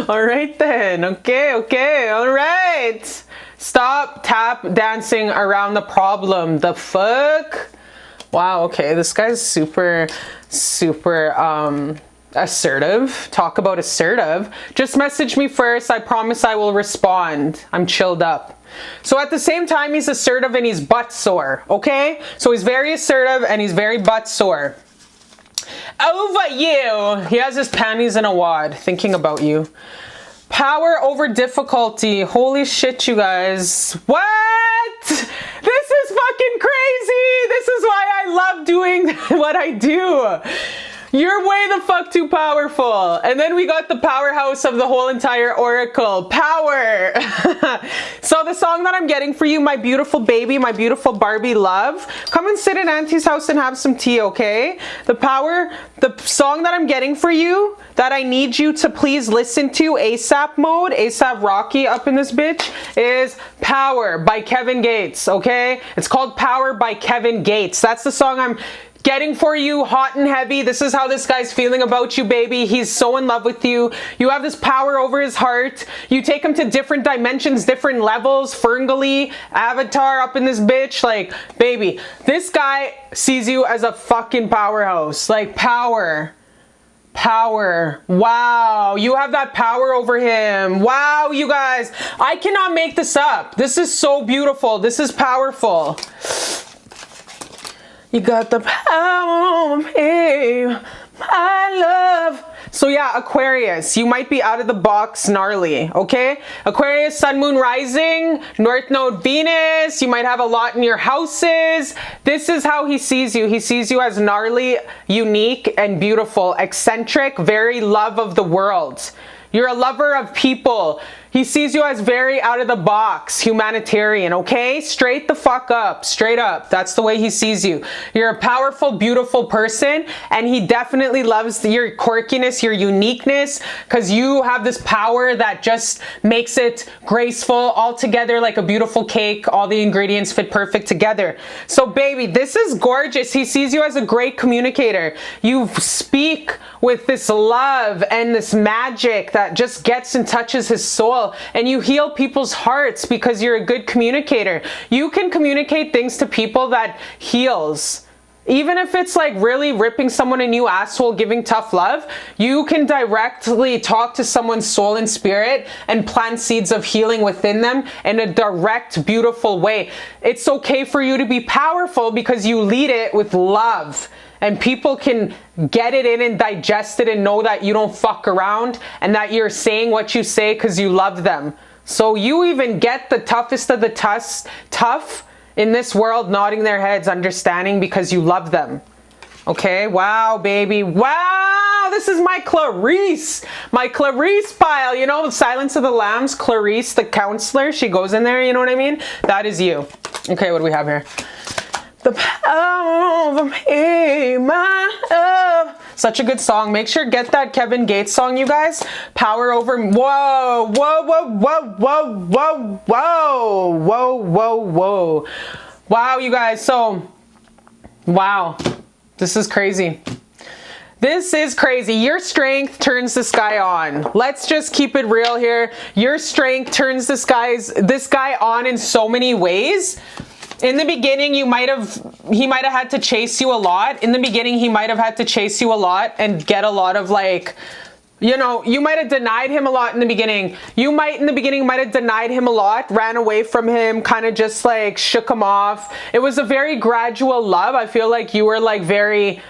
All right then. Okay, okay. All right. Stop tap dancing around the problem. The fuck? Wow, okay. This guy's super assertive. Talk about assertive. Just message me first. I promise I will respond. I'm chilled up. So at the same time, he's assertive and he's butt sore, okay? So he's very assertive and he's very butt sore. Over you. He has his panties in a wad thinking about you. Power over difficulty. Holy shit, you guys. What? This is fucking crazy. This is why I love doing what I do. You're way the fuck too powerful. And then we got the powerhouse of the whole entire oracle. Power. So the song that I'm getting for you, my beautiful baby, my beautiful Barbie love. Come and sit in Auntie's house and have some tea, okay? The song that I'm getting for you, that I need you to please listen to ASAP mode, ASAP Rocky up in this bitch, is Power by Kevin Gates, okay? It's called Power by Kevin Gates. That's the song I'm getting for you, hot and heavy. This is how this guy's feeling about you, baby. He's so in love with you. You have this power over his heart. You take him to different dimensions, different levels. Ferngully, Avatar up in this bitch. Like, baby, this guy sees you as a fucking powerhouse. Like, power. Wow, you have that power over him. Wow, you guys, I cannot make this up. This is so beautiful. This is powerful. You got the power of me, my love. So yeah, Aquarius, you might be out of the box gnarly, okay? Aquarius, sun, moon, rising, north node, Venus. You might have a lot in your houses. This is how he sees you. He sees you as gnarly, unique, and beautiful, eccentric, very love of the world. You're a lover of people. He sees you as very out of the box, humanitarian, okay? Straight the fuck up, straight up. That's the way he sees you. You're a powerful, beautiful person, and he definitely loves your quirkiness, your uniqueness, because you have this power that just makes it graceful, all together like a beautiful cake. All the ingredients fit perfect together. So baby, this is gorgeous. He sees you as a great communicator. You speak with this love and this magic that just gets and touches his soul. And you heal people's hearts because you're a good communicator. You can communicate things to people that heals. Even if it's like really ripping someone a new asshole, giving tough love, you can directly talk to someone's soul and spirit and plant seeds of healing within them in a direct, beautiful way. It's okay for you to be powerful because you lead it with love. And people can get it in and digest it and know that you don't fuck around and that you're saying what you say because you love them. So you even get the toughest of the tough in this world nodding their heads, understanding because you love them. Okay, wow, baby. Wow, this is my Clarice pile. You know, Silence of the Lambs, Clarice, the counselor. She goes in there, you know what I mean? That is you. Okay, what do we have here? The power of me, my love. Such a good song. Make sure get that Kevin Gates song, you guys. Power over. Whoa, whoa, whoa, whoa, whoa, whoa, whoa, whoa, whoa, whoa. Wow, you guys. So, wow, this is crazy. This is crazy. Your strength turns this guy on. Let's just keep it real here. Your strength turns this guy on in so many ways. In the beginning, he might have had to chase you a lot. In the beginning, he might have had to chase you a lot and get a lot of like, you know, you might have denied him a lot in the beginning. You might have denied him a lot, ran away from him, kind of just like shook him off. It was a very gradual love. I feel like you were like very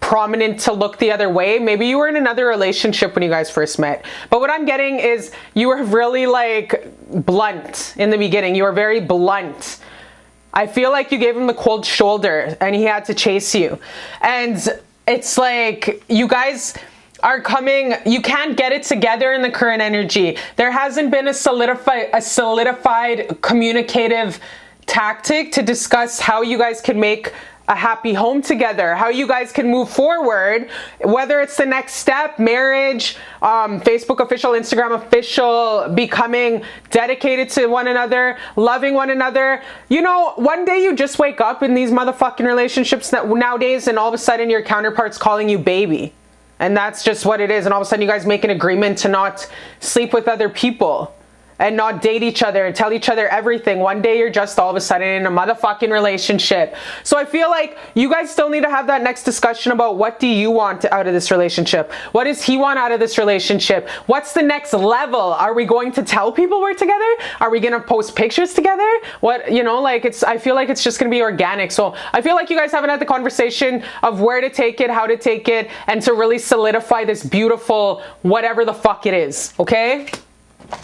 prominent to look the other way. Maybe you were in another relationship when you guys first met. But what I'm getting is you were really like blunt in the beginning. You were very blunt. I feel like you gave him the cold shoulder and he had to chase you. And it's like you guys are coming, you can't get it together in the current energy. There hasn't been a solidified communicative tactic to discuss how you guys can make a happy home together, how you guys can move forward, whether it's the next step, marriage, Facebook official, Instagram official, becoming dedicated to one another, loving one another. You know, one day you just wake up in these motherfucking relationships that nowadays and all of a sudden your counterpart's calling you baby. And that's just what it is. And all of a sudden you guys make an agreement to not sleep with other people and not date each other and tell each other everything. One day you're just all of a sudden in a motherfucking relationship. So I feel like you guys still need to have that next discussion about what do you want out of this relationship? What does he want out of this relationship? What's the next level? Are we going to tell people we're together? Are we going to post pictures together? What, you know, like I feel like it's just going to be organic. So I feel like you guys haven't had the conversation of where to take it, how to take it, and to really solidify this beautiful whatever the fuck it is. Okay?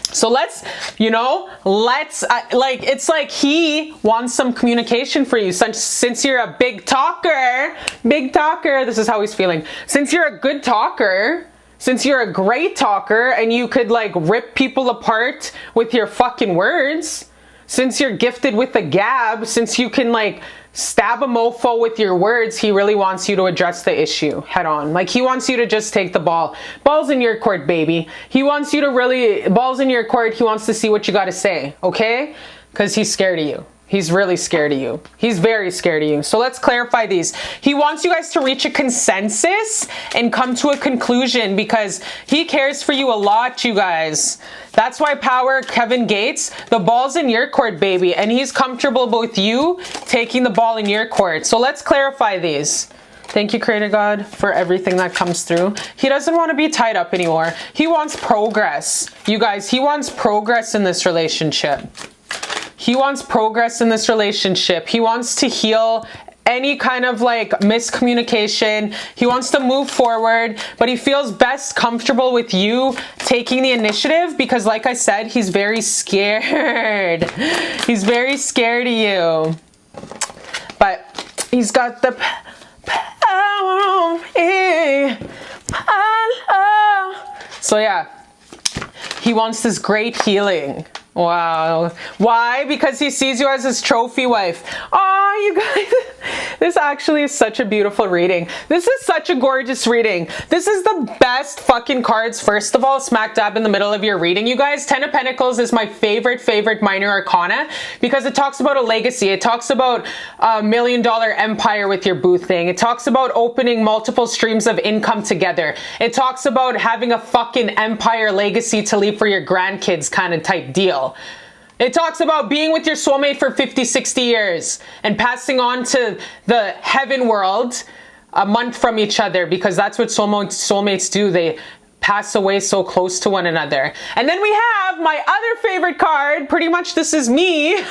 So let's, like, it's like he wants some communication for you. Since you're a big talker, this is how he's feeling. Since you're a good talker, since you're a great talker and you could like rip people apart with your fucking words, since you're gifted with the gab, since you can like stab a mofo with your words, he really wants you to address the issue head on. Like, he wants you to just take the ball. Ball's in your court, baby. He wants you to really, ball's in your court. He wants to see what you got to say, okay? Because he's scared of you. He's really scared of you. He's very scared of you. So let's clarify these. He wants you guys to reach a consensus and come to a conclusion because he cares for you a lot, you guys. That's why power, Kevin Gates, the ball's in your court, baby. And he's comfortable with you taking the ball in your court. So let's clarify these. Thank you, Creator God, for everything that comes through. He doesn't want to be tied up anymore. He wants progress. You guys, he wants progress in this relationship. He wants progress in this relationship. He wants to heal any kind of like miscommunication. He wants to move forward, but he feels best comfortable with you taking the initiative because, like I said, he's very scared. He's very scared of you. But he's got the power. So yeah, he wants this great healing. Wow. Why? Because he sees you as his trophy wife. Oh, you guys, this actually is such a beautiful reading. This is such a gorgeous reading. This is the best fucking cards. First of all, smack dab in the middle of your reading, you guys. Ten of Pentacles is my favorite minor arcana because it talks about a legacy. It talks about a $1 million empire with your boo thing. It talks about opening multiple streams of income together. It talks about having a fucking empire legacy to leave for your grandkids kind of type deal. It talks about being with your soulmate for 50, 60 years and passing on to the heaven world a month from each other because that's what soulmates do. They pass away so close to one another. And then we have my other favorite card. Pretty much this is me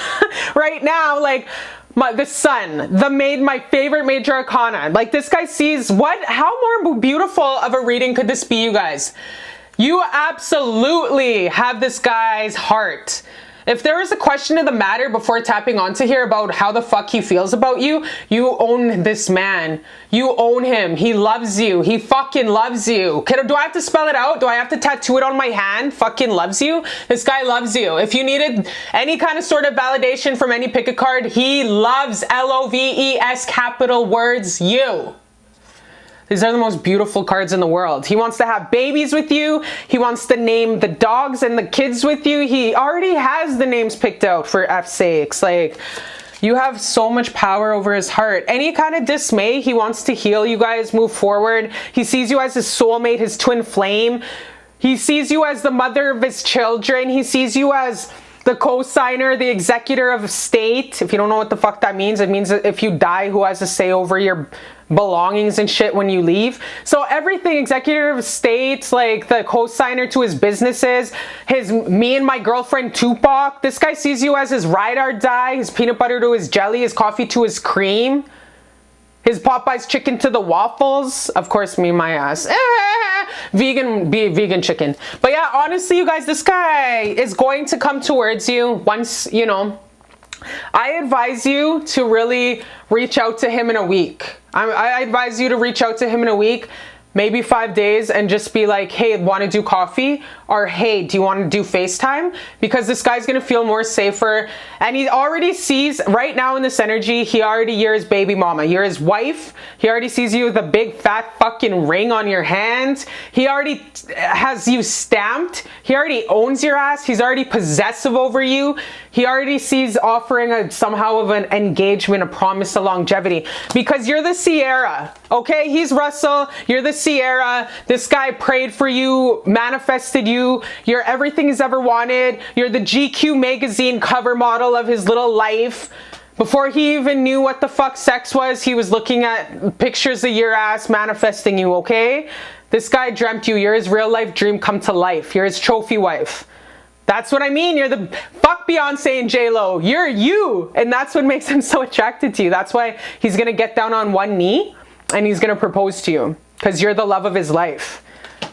right now. Like, the sun, my favorite major arcana. Like, this guy sees how more beautiful of a reading could this be, you guys? You absolutely have this guy's heart. If there was a question of the matter before tapping onto here about how the fuck he feels about you, you own this man. You own him. He loves you. He fucking loves you. Do I have to spell it out? Do I have to tattoo it on my hand? Fucking loves you. This guy loves you. If you needed any kind of sort of validation from any pick a card, he loves, L-O-V-E-S capital words, you. These are the most beautiful cards in the world. He wants to have babies with you. He wants to name the dogs and the kids with you. He already has the names picked out, for F's sakes. Like, you have so much power over his heart. Any kind of dismay, he wants to heal you guys, move forward. He sees you as his soulmate, his twin flame. He sees you as the mother of his children. He sees you as the co-signer, the executor of estate. If you don't know what the fuck that means, it means that if you die, who has a say over your belongings and shit when you leave. So everything, executor of estate, like the co-signer to his businesses, me and my girlfriend Tupac. This guy sees you as his ride or die, his peanut butter to his jelly, his coffee to his cream, his Popeye's chicken to the waffles. Of course, me, my ass. Vegan chicken. But yeah, honestly, you guys, this guy is going to come towards you once, you know. I advise you to really reach out to him in a week. I advise you to reach out to him in a week, maybe 5 days, and just be like, hey, want to do coffee? Or hey, do you want to do FaceTime? Because this guy's going to feel more safer. And he already sees right now in this energy, you're his baby mama. You're his wife. He already sees you with a big fat fucking ring on your hand. He already has you stamped. He already owns your ass. He's already possessive over you. He already sees offering somehow of an engagement, a promise of longevity. Because you're the Sierra, okay? He's Russell. You're the Sierra. This guy prayed for you, manifested you. You're everything he's ever wanted. You're the GQ magazine cover model of his little life. Before he even knew what the fuck sex was, he was looking at pictures of your ass manifesting you, okay? This guy dreamt you. You're his real life dream come to life. You're his trophy wife. That's what I mean. You're the fuck Beyonce and J-Lo. You're you. And that's what makes him so attracted to you. That's why he's going to get down on one knee and he's going to propose to you. Because you're the love of his life.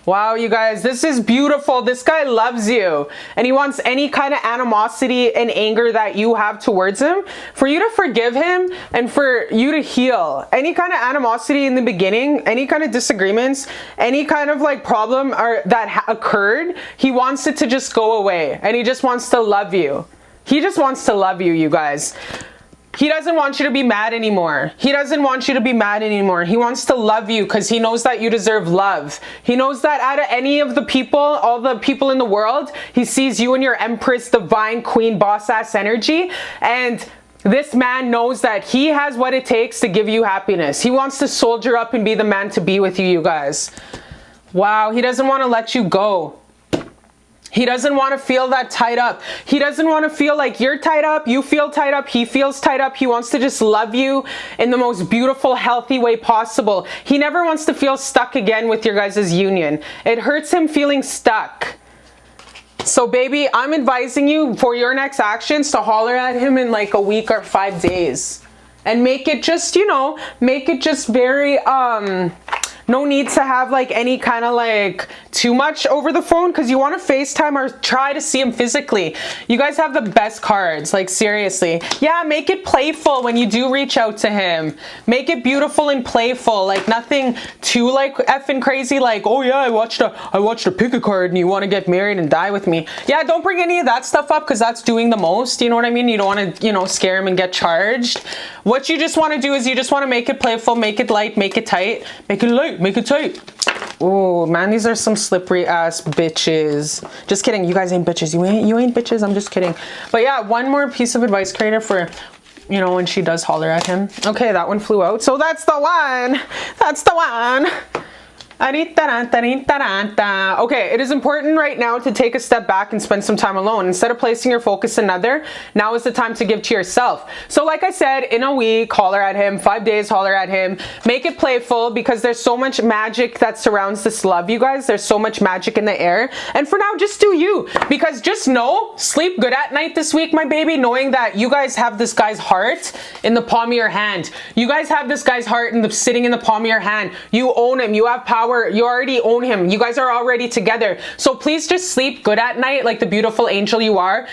Wow, you guys, this is beautiful. This guy loves you. And he wants any kind of animosity and anger that you have towards him, for you to forgive him and for you to heal. Any kind of animosity in the beginning, any kind of disagreements, any kind of like problem that occurred, he wants it to just go away. And he just wants to love you. He just wants to love you, you guys. He doesn't want you to be mad anymore. He doesn't want you to be mad anymore. He wants to love you because he knows that you deserve love. He knows that out of any of the people, all the people in the world, he sees you and your Empress, divine queen, boss ass energy. And this man knows that he has what it takes to give you happiness. He wants to soldier up and be the man to be with you, you guys. Wow, he doesn't want to let you go. He doesn't want to feel that tied up. He doesn't want to feel like you're tied up, you feel tied up, he feels tied up. He wants to just love you in the most beautiful, healthy way possible. He never wants to feel stuck again with your guys' union. It hurts him feeling stuck. So baby, I'm advising you for your next actions to holler at him in like a week or 5 days. And make it just, you know, make it just very, no need to have like any kind of like too much over the phone, because you want to FaceTime or try to see him physically. You guys have the best cards, like seriously. Yeah, make it playful when you do reach out to him. Make it beautiful and playful, like nothing too like effing crazy, like, oh yeah, I watched a pick a card and you want to get married and die with me. Yeah, don't bring any of that stuff up, because that's doing the most, you know what I mean? You don't want to, you know, scare him and get charged. What you just want to do is you just want to make it playful, make it light, make it tight, make it light, make it tight. Oh man, these are some slippery ass bitches. Just kidding, you guys ain't bitches. You ain't bitches, I'm just kidding. But yeah, one more piece of advice, creator, for, you know, when she does holler at him. Okay, that one flew out. So that's the one. That's the one. Okay, it is important right now to take a step back and spend some time alone. Instead of placing your focus on another, now is the time to give to yourself. So like I said, in a week, holler at him, 5 days, holler at him. Make it playful, because there's so much magic that surrounds this love, you guys. There's so much magic in the air. And for now, just do you. Because just know, sleep good at night this week, my baby, knowing that you guys have this guy's heart in the palm of your hand. You guys have this guy's heart sitting in the palm of your hand. You own him. You have power. You already own him. You guys are already together. So please just sleep good at night like the beautiful angel you are.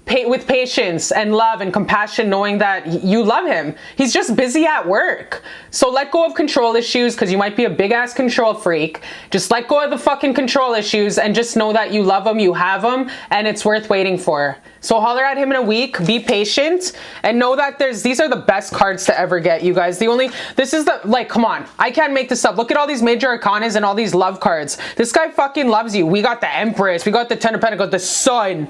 With patience and love and compassion, knowing that you love him. He's just busy at work. So let go of control issues, because you might be a big ass control freak. Just let go of the fucking control issues and just know that you love him, you have him, and it's worth waiting for. So holler at him in a week, be patient, and know that these are the best cards to ever get, you guys. This is the, like, come on, I can't make this up. Look at all these major arcanas and all these love cards. This guy fucking loves you. We got the Empress, we got the Ten of Pentacles, the Sun,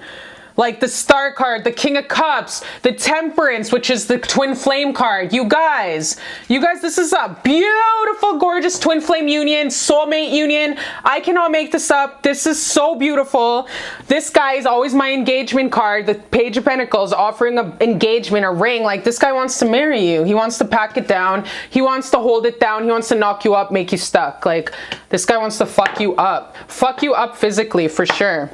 like the Star card, the King of Cups, the Temperance, which is the twin flame card. You guys, this is a beautiful, gorgeous twin flame union, soulmate union. I cannot make this up. This is so beautiful. This guy is always my engagement card, the Page of Pentacles, offering an engagement, a ring. Like, this guy wants to marry you. He wants to pack it down. He wants to hold it down. He wants to knock you up, make you stuck. Like, this guy wants to fuck you up physically, for sure.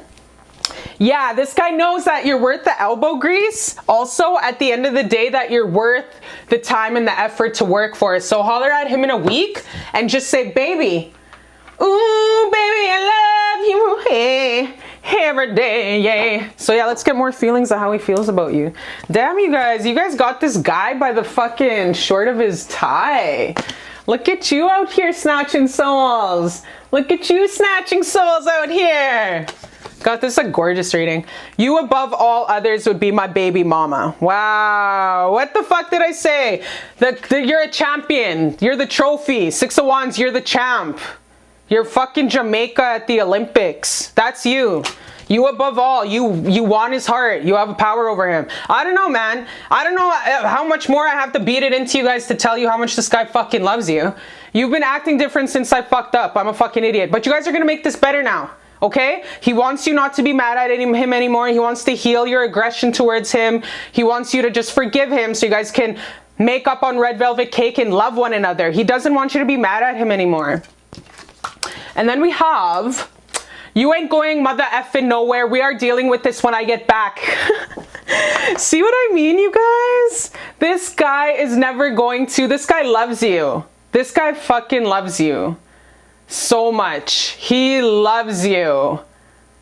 Yeah, this guy knows that you're worth the elbow grease. Also, at the end of the day, that you're worth the time and the effort to work for it. So holler at him in a week and just say, baby, ooh, baby, I love you, hey, every day, yeah. So yeah, let's get more feelings of how he feels about you. Damn, you guys got this guy by the fucking short of his tie. Look at you out here snatching souls. Look at you snatching souls out here. God, this is a gorgeous reading. You above all others would be my baby mama. Wow. What the fuck did I say? You're a champion. You're the trophy. 6 of Wands, you're the champ. You're fucking Jamaica at the Olympics. That's you. You above all. You want his heart. You have power over him. I don't know, man. I don't know how much more I have to beat it into you guys to tell you how much this guy fucking loves you. You've been acting different since I fucked up. I'm a fucking idiot. But you guys are gonna make this better now. Okay? He wants you not to be mad at him anymore. He wants to heal your aggression towards him. He wants you to just forgive him so you guys can make up on red velvet cake and love one another. He doesn't want you to be mad at him anymore. And then we have, you ain't going mother effing nowhere. We are dealing with this when I get back. See what I mean, you guys? This guy is never going to. This guy loves you. This guy fucking loves you. So much. He loves you.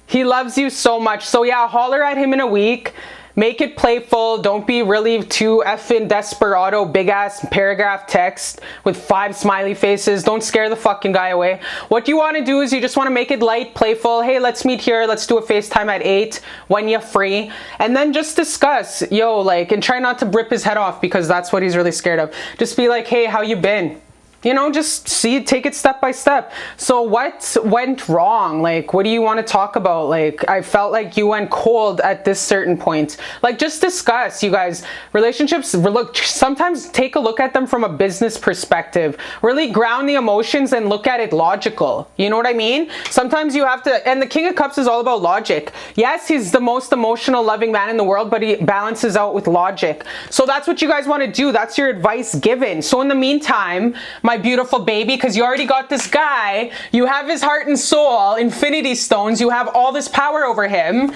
He loves you so much. So yeah, holler at him in a week. Make it playful. Don't be really too effing desperado, big ass paragraph text with 5 smiley faces. Don't scare the fucking guy away. What you want to do is you just want to make it light, playful. Hey, let's meet here. Let's do a FaceTime at 8 when you're free. And then just discuss, yo, like, and try not to rip his head off because that's what he's really scared of. Just be like, hey, how you been? You know, just take it step by step. So what went wrong? Like, what do you want to talk about? Like, I felt like you went cold at this certain point. Like, just discuss, you guys. Relationships, look, sometimes take a look at them from a business perspective. Really ground the emotions and look at it logical. You know what I mean? Sometimes you have to, and the King of Cups is all about logic. Yes, he's the most emotional, loving man in the world, but he balances out with logic. So that's what you guys want to do. That's your advice given. So in the meantime, my beautiful baby, because you already got this guy, you have his heart and soul, infinity stones, you have all this power over him.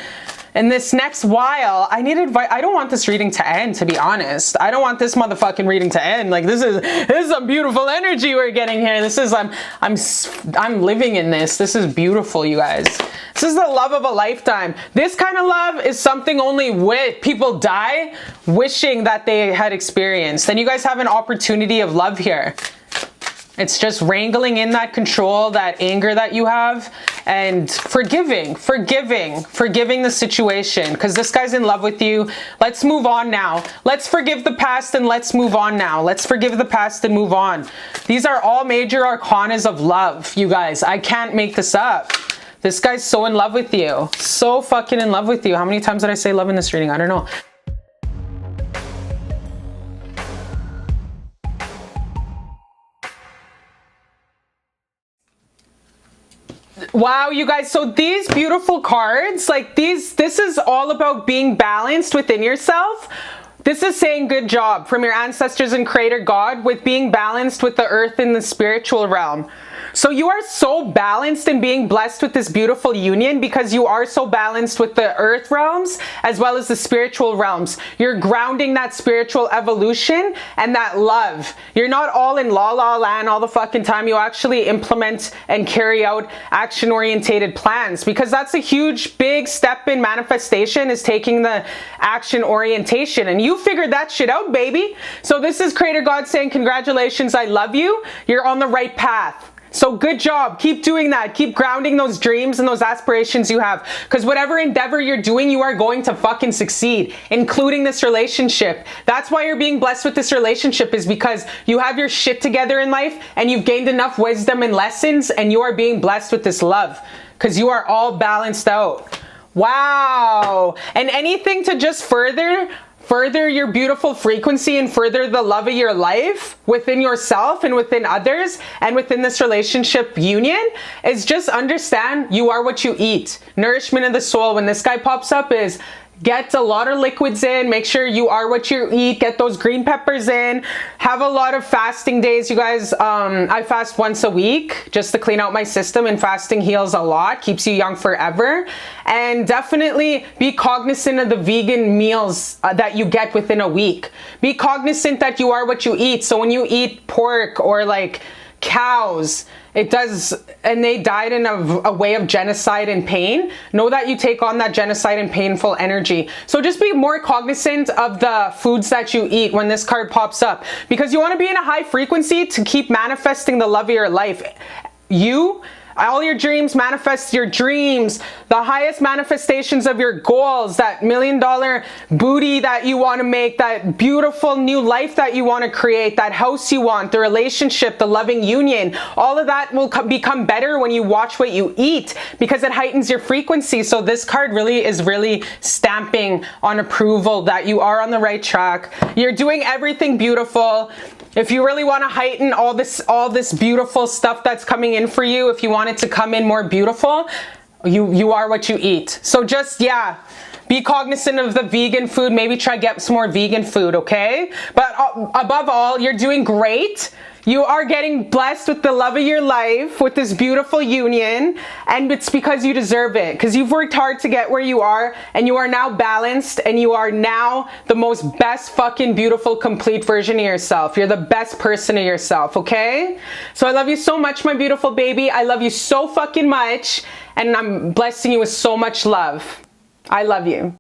And this next while, I need advice. I don't want this reading to end, to be honest. I don't want this motherfucking reading to end. Like, this is some beautiful energy we're getting here. This is, I'm living in this. This is beautiful, you guys. This is the love of a lifetime. This kind of love is something only people die wishing that they had experienced. And you guys have an opportunity of love here. It's just wrangling in that control, that anger that you have, and forgiving the situation, because this guy's in love with you. Let's move on now. Let's forgive the past and let's move on now. Let's forgive the past and move on. These are all major arcanas of love, you guys. I can't make this up. This guy's so in love with you. So fucking in love with you. How many times did I say love in this reading? I don't know. Wow, you guys, so these beautiful cards, like this is all about being balanced within yourself. This is saying good job from your ancestors and creator God with being balanced with the earth in the spiritual realm. So you are so balanced in being blessed with this beautiful union because you are so balanced with the earth realms as well as the spiritual realms. You're grounding that spiritual evolution and that love. You're not all in la la land all the fucking time. You actually implement and carry out action orientated plans, because that's a huge big step in manifestation, is taking the action orientation, and you figured that shit out, baby. So this is Creator God saying congratulations, I love you. You're on the right path. So good job. Keep doing that. Keep grounding those dreams and those aspirations you have. Because whatever endeavor you're doing, you are going to fucking succeed, including this relationship. That's why you're being blessed with this relationship, is because you have your shit together in life and you've gained enough wisdom and lessons, and you are being blessed with this love because you are all balanced out. Wow. And anything to just further your beautiful frequency and further the love of your life within yourself and within others and within this relationship union is just understand you are what you eat. Nourishment of the soul, when this guy pops up, is get a lot of liquids in. Make sure you are what you eat. Get those green peppers in. Have a lot of fasting days, you guys. I fast once a week just to clean out my system, and fasting heals a lot, keeps you young forever. And definitely be cognizant of the vegan meals that you get within a week. Be cognizant that you are what you eat. So when you eat pork or like cows, it does, and they died in a way of genocide and pain, know that you take on that genocide and painful energy. So just be more cognizant of the foods that you eat when this card pops up, because you want to be in a high frequency to keep manifesting the love of your life. All your dreams, manifest your dreams, the highest manifestations of your goals, that $1 million booty that you want to make, that beautiful new life that you want to create, that house you want, the relationship, the loving union. All of that will become better when you watch what you eat, because it heightens your frequency. So this card really is stamping on approval that you are on the right track. You're doing everything beautiful. If you really want to heighten all this beautiful stuff that's coming in for you, if you want it to come in more beautiful, you are what you eat. So just, yeah, be cognizant of the vegan food. Maybe try get some more vegan food, okay? But above all, you're doing great. You are getting blessed with the love of your life, with this beautiful union, and it's because you deserve it, because you've worked hard to get where you are, and you are now balanced, and you are now the most best fucking beautiful complete version of yourself. You're the best person of yourself, okay? So I love you so much, my beautiful baby. I love you so fucking much, and I'm blessing you with so much love. I love you.